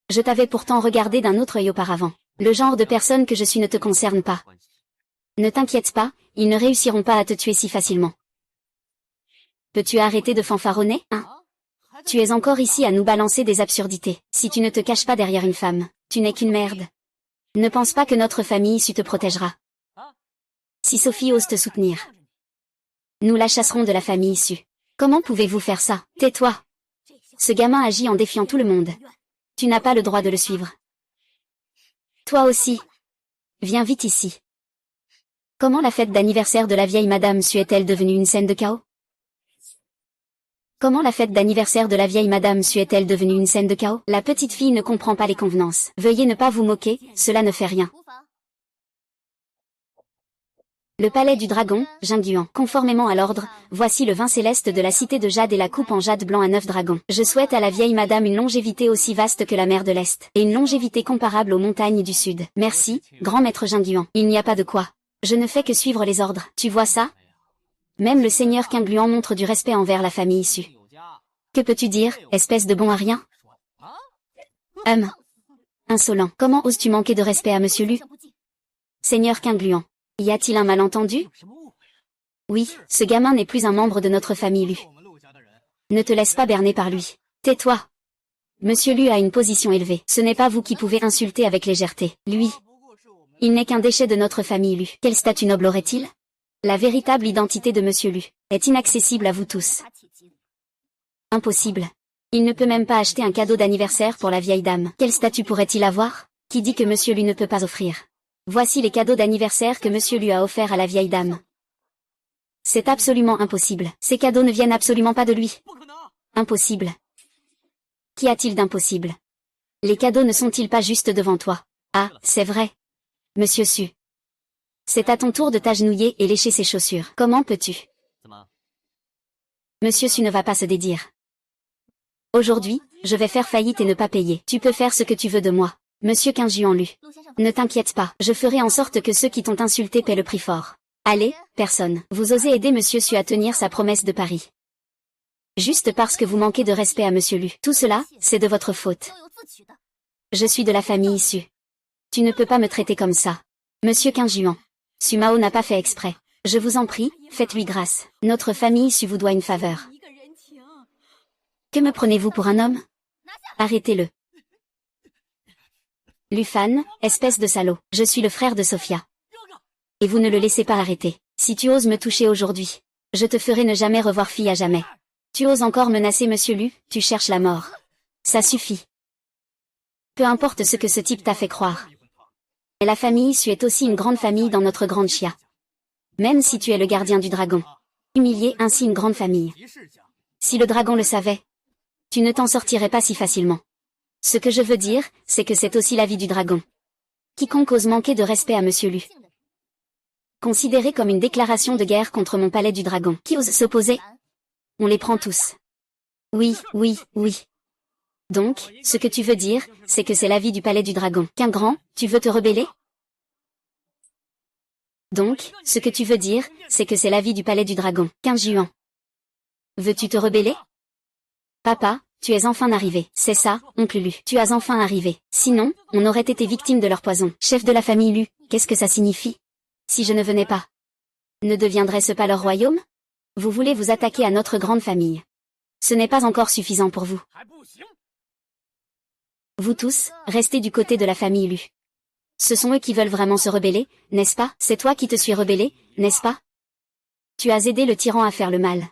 Je t'avais pourtant regardé d'un autre œil auparavant. Le genre de personne que je suis ne te concerne pas. Ne t'inquiète pas, ils ne réussiront pas à te tuer si facilement. Peux-tu arrêter de fanfaronner, hein? Tu es encore ici à nous balancer des absurdités. Si tu ne te caches pas derrière une femme, tu n'es qu'une merde. Ne pense pas que notre famille issue te protégera. Si Sophie ose te soutenir, nous la chasserons de la famille issue. Comment pouvez-vous faire ça? Tais-toi. Ce gamin agit en défiant tout le monde. Tu n'as pas le droit de le suivre. Toi aussi. Viens vite ici. Comment la fête d'anniversaire de la vieille Madame Su est-elle devenue une scène de chaos? Comment la fête d'anniversaire de la vieille Madame Su est-elle devenue une scène de chaos? La petite fille ne comprend pas les convenances. Veuillez ne pas vous moquer, cela ne fait rien. Le palais du dragon, Jingduan. Conformément à l'ordre, voici le vin céleste de la cité de jade et la coupe en jade blanc à 9 dragons. Je souhaite à la vieille madame une longévité aussi vaste que la mer de l'Est, et une longévité comparable aux montagnes du Sud. Merci, grand maître Jingduan. Il n'y a pas de quoi. Je ne fais que suivre les ordres. Tu vois ça? Même le seigneur Qingluan montre du respect envers la famille issue. Que peux-tu dire, espèce de bon à rien? Insolent. Comment oses-tu manquer de respect à Monsieur Lu? Seigneur Qingluan. Y a-t-il un malentendu? Oui, ce gamin n'est plus un membre de notre famille Lu. Ne te laisse pas berner par lui. Tais-toi. Monsieur Lu a une position élevée. Ce n'est pas vous qui pouvez insulter avec légèreté. Lui. Il n'est qu'un déchet de notre famille Lu. Quel statut noble aurait-il? La véritable identité de Monsieur Lu est inaccessible à vous tous. Impossible. Il ne peut même pas acheter un cadeau d'anniversaire pour la vieille dame. Quel statut pourrait-il avoir? Qui dit que Monsieur Lu ne peut pas offrir? Voici les cadeaux d'anniversaire que Monsieur Lu a offerts à la vieille dame. C'est absolument impossible. Ces cadeaux ne viennent absolument pas de lui. Impossible. Qu'y a-t-il d'impossible? Les cadeaux ne sont-ils pas juste devant toi? Ah, c'est vrai. Monsieur Su. C'est à ton tour de t'agenouiller et lécher ses chaussures. Comment peux-tu? Monsieur Su ne va pas se dédire. Aujourd'hui, je vais faire faillite et ne pas payer. Tu peux faire ce que tu veux de moi. Monsieur Qingluan Lu. Ne t'inquiète pas, je ferai en sorte que ceux qui t'ont insulté paient le prix fort. Allez, personne. Vous osez aider Monsieur Su à tenir sa promesse de Paris. Juste parce que vous manquez de respect à Monsieur Lu. Tout cela, c'est de votre faute. Je suis de la famille Su. Tu ne peux pas me traiter comme ça. Monsieur Qingluan. Su Mao n'a pas fait exprès. Je vous en prie, faites-lui grâce. Notre famille Su vous doit une faveur. Que me prenez-vous pour un homme? Arrêtez-le. Lu Fan, espèce de salaud. Je suis le frère de Sophia. Et vous ne le laissez pas arrêter. Si tu oses me toucher aujourd'hui, je te ferai ne jamais revoir fille à jamais. Tu oses encore menacer Monsieur Lu, tu cherches la mort. Ça suffit. Peu importe ce que ce type t'a fait croire. Et la famille Su est aussi une grande famille dans notre grande chia. Même si tu es le gardien du dragon. Humilier ainsi une grande famille. Si le dragon le savait, tu ne t'en sortirais pas si facilement. Ce que je veux dire, c'est que c'est aussi la vie du dragon. Quiconque ose manquer de respect à Monsieur Lu. Considéré comme une déclaration de guerre contre mon palais du dragon. Qui ose s'opposer? On les prend tous. Oui. Donc, ce que tu veux dire, c'est que c'est la vie du palais du dragon. Qu'un grand, tu veux te rebeller? Donc, ce que tu veux dire, c'est que c'est la vie du palais du dragon. Qingluan. Veux-tu te rebeller? Papa, tu es enfin arrivé. C'est ça, oncle Lu. Tu as enfin arrivé. Sinon, on aurait été victime de leur poison. Chef de la famille Lu, qu'est-ce que ça signifie? Si je ne venais pas, ne deviendrait-ce pas leur royaume? Vous voulez vous attaquer à notre grande famille. Ce n'est pas encore suffisant pour vous. Vous tous, restez du côté de la famille Lu. Ce sont eux qui veulent vraiment se rebeller, n'est-ce pas? C'est toi qui te suis rebellé, n'est-ce pas? Tu as aidé le tyran à faire le mal.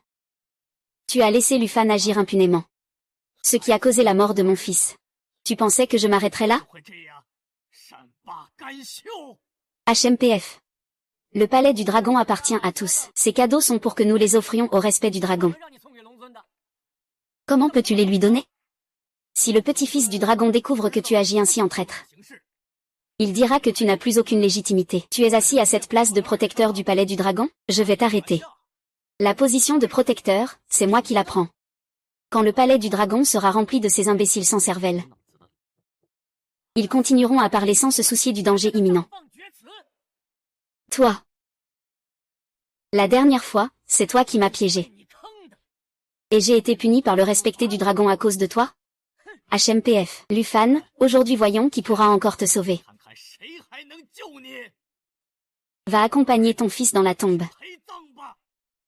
Tu as laissé Lu Fan agir impunément. Ce qui a causé la mort de mon fils. Tu pensais que je m'arrêterais là? HMPF. Le palais du dragon appartient à tous. Ces cadeaux sont pour que nous les offrions au respect du dragon. Comment peux-tu les lui donner? Si le petit-fils du dragon découvre que tu agis ainsi en traître, il dira que tu n'as plus aucune légitimité. Tu es assis à cette place de protecteur du palais du dragon? Je vais t'arrêter. La position de protecteur, c'est moi qui la prends. Quand le palais du dragon sera rempli de ces imbéciles sans cervelle, ils continueront à parler sans se soucier du danger imminent. Toi. La dernière fois, c'est toi qui m'as piégé. Et j'ai été puni par le respecté du dragon à cause de toi? HMPF. Lu Fan, aujourd'hui voyons qui pourra encore te sauver. Va accompagner ton fils dans la tombe.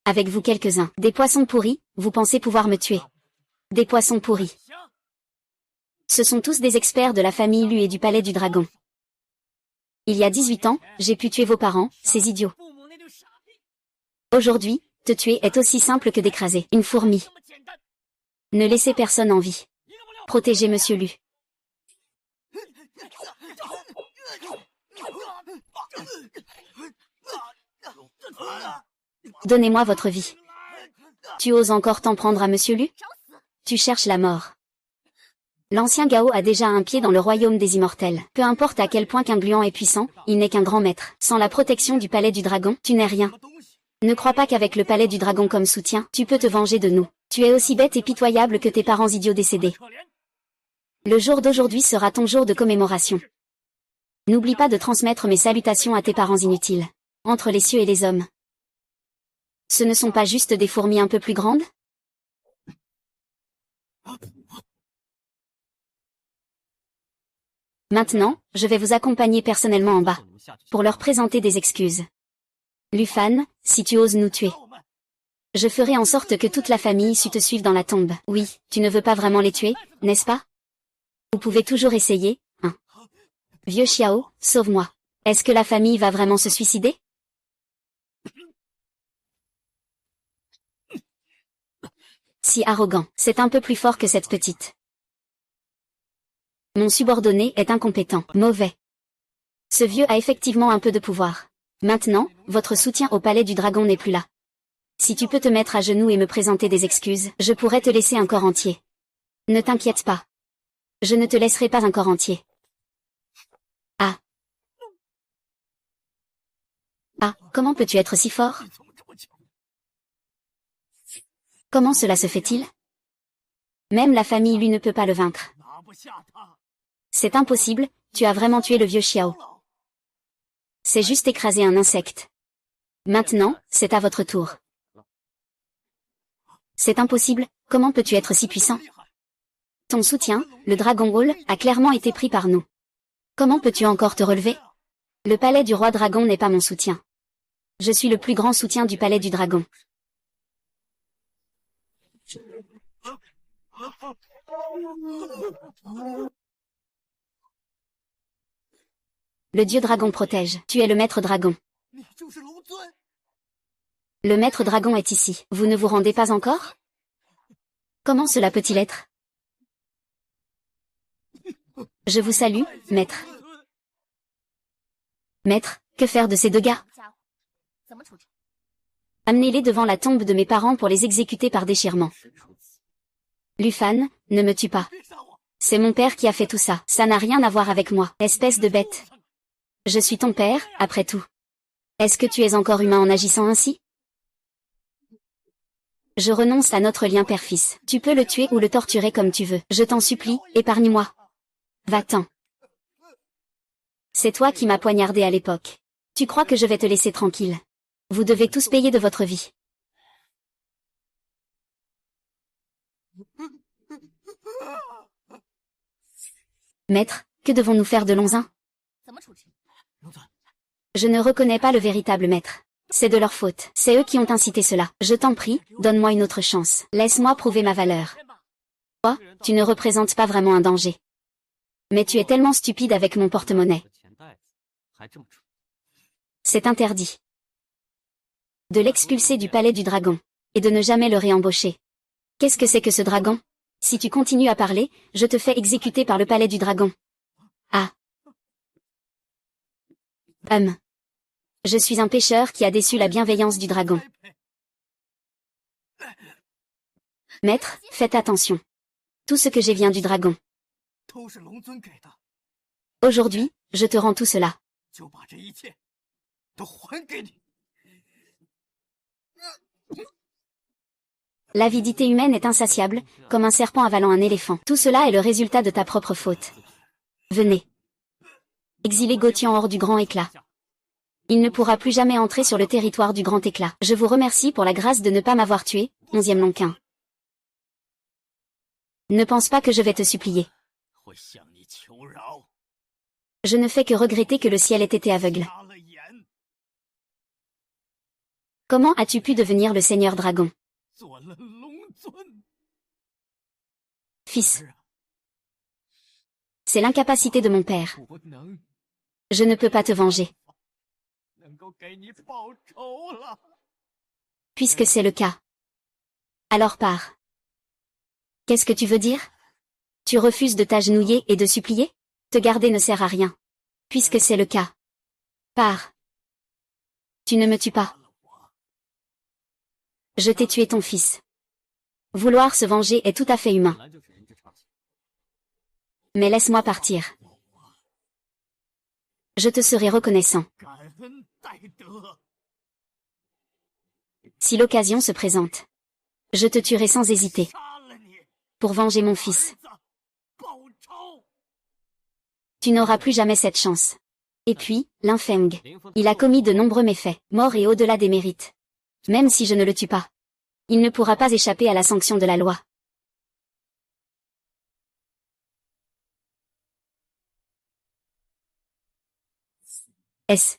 Avec vous quelques-uns. Des poissons pourris, vous pensez pouvoir me tuer. Des poissons pourris. Ce sont tous des experts de la famille Lu et du palais du dragon. Il y a 18 ans, j'ai pu tuer vos parents, ces idiots. Aujourd'hui, te tuer est aussi simple que d'écraser une fourmi. Ne laissez personne en vie. Protégez Monsieur Lu. Donnez-moi votre vie. Tu oses encore t'en prendre à Monsieur Lu? Tu cherches la mort. L'ancien Gao a déjà un pied dans le royaume des immortels. Peu importe à quel point Qingluan est puissant, il n'est qu'un grand maître. Sans la protection du palais du dragon, tu n'es rien. Ne crois pas qu'avec le palais du dragon comme soutien, tu peux te venger de nous. Tu es aussi bête et pitoyable que tes parents idiots décédés. Le jour d'aujourd'hui sera ton jour de commémoration. N'oublie pas de transmettre mes salutations à tes parents inutiles. Entre les cieux et les hommes. Ce ne sont pas juste des fourmis un peu plus grandes? Maintenant, je vais vous accompagner personnellement en bas, pour leur présenter des excuses. Lufan, si tu oses nous tuer. Je ferai en sorte que toute la famille te suive dans la tombe. Oui, tu ne veux pas vraiment les tuer, n'est-ce pas? Vous pouvez toujours essayer, hein. Vieux Xiao, sauve-moi. Est-ce que la famille va vraiment se suicider? Si arrogant, c'est un peu plus fort que cette petite. Mon subordonné est incompétent, mauvais. Ce vieux a effectivement un peu de pouvoir. Maintenant, votre soutien au palais du dragon n'est plus là. Si tu peux te mettre à genoux et me présenter des excuses, je pourrais te laisser un corps entier. Ne t'inquiète pas. Je ne te laisserai pas un corps entier. Ah. Ah, comment peux-tu être si fort? Comment cela se fait-il? Même la famille lui ne peut pas le vaincre. C'est impossible, tu as vraiment tué le vieux Xiao. C'est juste écraser un insecte. Maintenant, c'est à votre tour. C'est impossible, comment peux-tu être si puissant? Ton soutien, le Dragon Hall, a clairement été pris par nous. Comment peux-tu encore te relever? Le palais du roi dragon n'est pas mon soutien. Je suis le plus grand soutien du palais du dragon. Le dieu dragon protège. Tu es le maître dragon. Le maître dragon est ici. Vous ne vous rendez pas encore? Comment cela peut-il être? Je vous salue, maître. Maître, que faire de ces deux gars? Amenez-les devant la tombe de mes parents pour les exécuter par déchirement. Lufan, ne me tue pas. C'est mon père qui a fait tout ça. Ça n'a rien à voir avec moi, espèce de bête. Je suis ton père, après tout. Est-ce que tu es encore humain en agissant ainsi? Je renonce à notre lien père-fils. Tu peux le tuer ou le torturer comme tu veux. Je t'en supplie, épargne-moi. Va-t'en. C'est toi qui m'as poignardé à l'époque. Tu crois que je vais te laisser tranquille? Vous devez tous payer de votre vie. Maître, que devons-nous faire de Lonzin? Je ne reconnais pas le véritable maître. C'est de leur faute. C'est eux qui ont incité cela. Je t'en prie, donne-moi une autre chance. Laisse-moi prouver ma valeur. Toi, tu ne représentes pas vraiment un danger. Mais tu es tellement stupide avec mon porte-monnaie. C'est interdit. De l'expulser du palais du dragon. Et de ne jamais le réembaucher. Qu'est-ce que c'est que ce dragon? Si tu continues à parler, je te fais exécuter par le palais du dragon. Ah. Je suis un pécheur qui a déçu la bienveillance du dragon. Maître, faites attention. Tout ce que j'ai vient du dragon. Aujourd'hui, je te rends tout cela. L'avidité humaine est insatiable, comme un serpent avalant un éléphant. Tout cela est le résultat de ta propre faute. Venez. Exilez Gautian hors du grand éclat. Il ne pourra plus jamais entrer sur le territoire du grand éclat. Je vous remercie pour la grâce de ne pas m'avoir tué, 11e Lonquin. Ne pense pas que je vais te supplier. Je ne fais que regretter que le ciel ait été aveugle. Comment as-tu pu devenir le Seigneur Dragon? Fils. C'est l'incapacité de mon père. Je ne peux pas te venger. Puisque c'est le cas. Alors pars. Qu'est-ce que tu veux dire? Tu refuses de t'agenouiller et de supplier? Te garder ne sert à rien. Puisque c'est le cas. Pars. Tu ne me tues pas. Je t'ai tué ton fils. Vouloir se venger est tout à fait humain. Mais laisse-moi partir. Je te serai reconnaissant. Si l'occasion se présente, je te tuerai sans hésiter. Pour venger mon fils. Tu n'auras plus jamais cette chance. Et puis, l'infeng. Il a commis de nombreux méfaits, morts et au-delà des mérites. Même si je ne le tue pas, il ne pourra pas échapper à la sanction de la loi. S.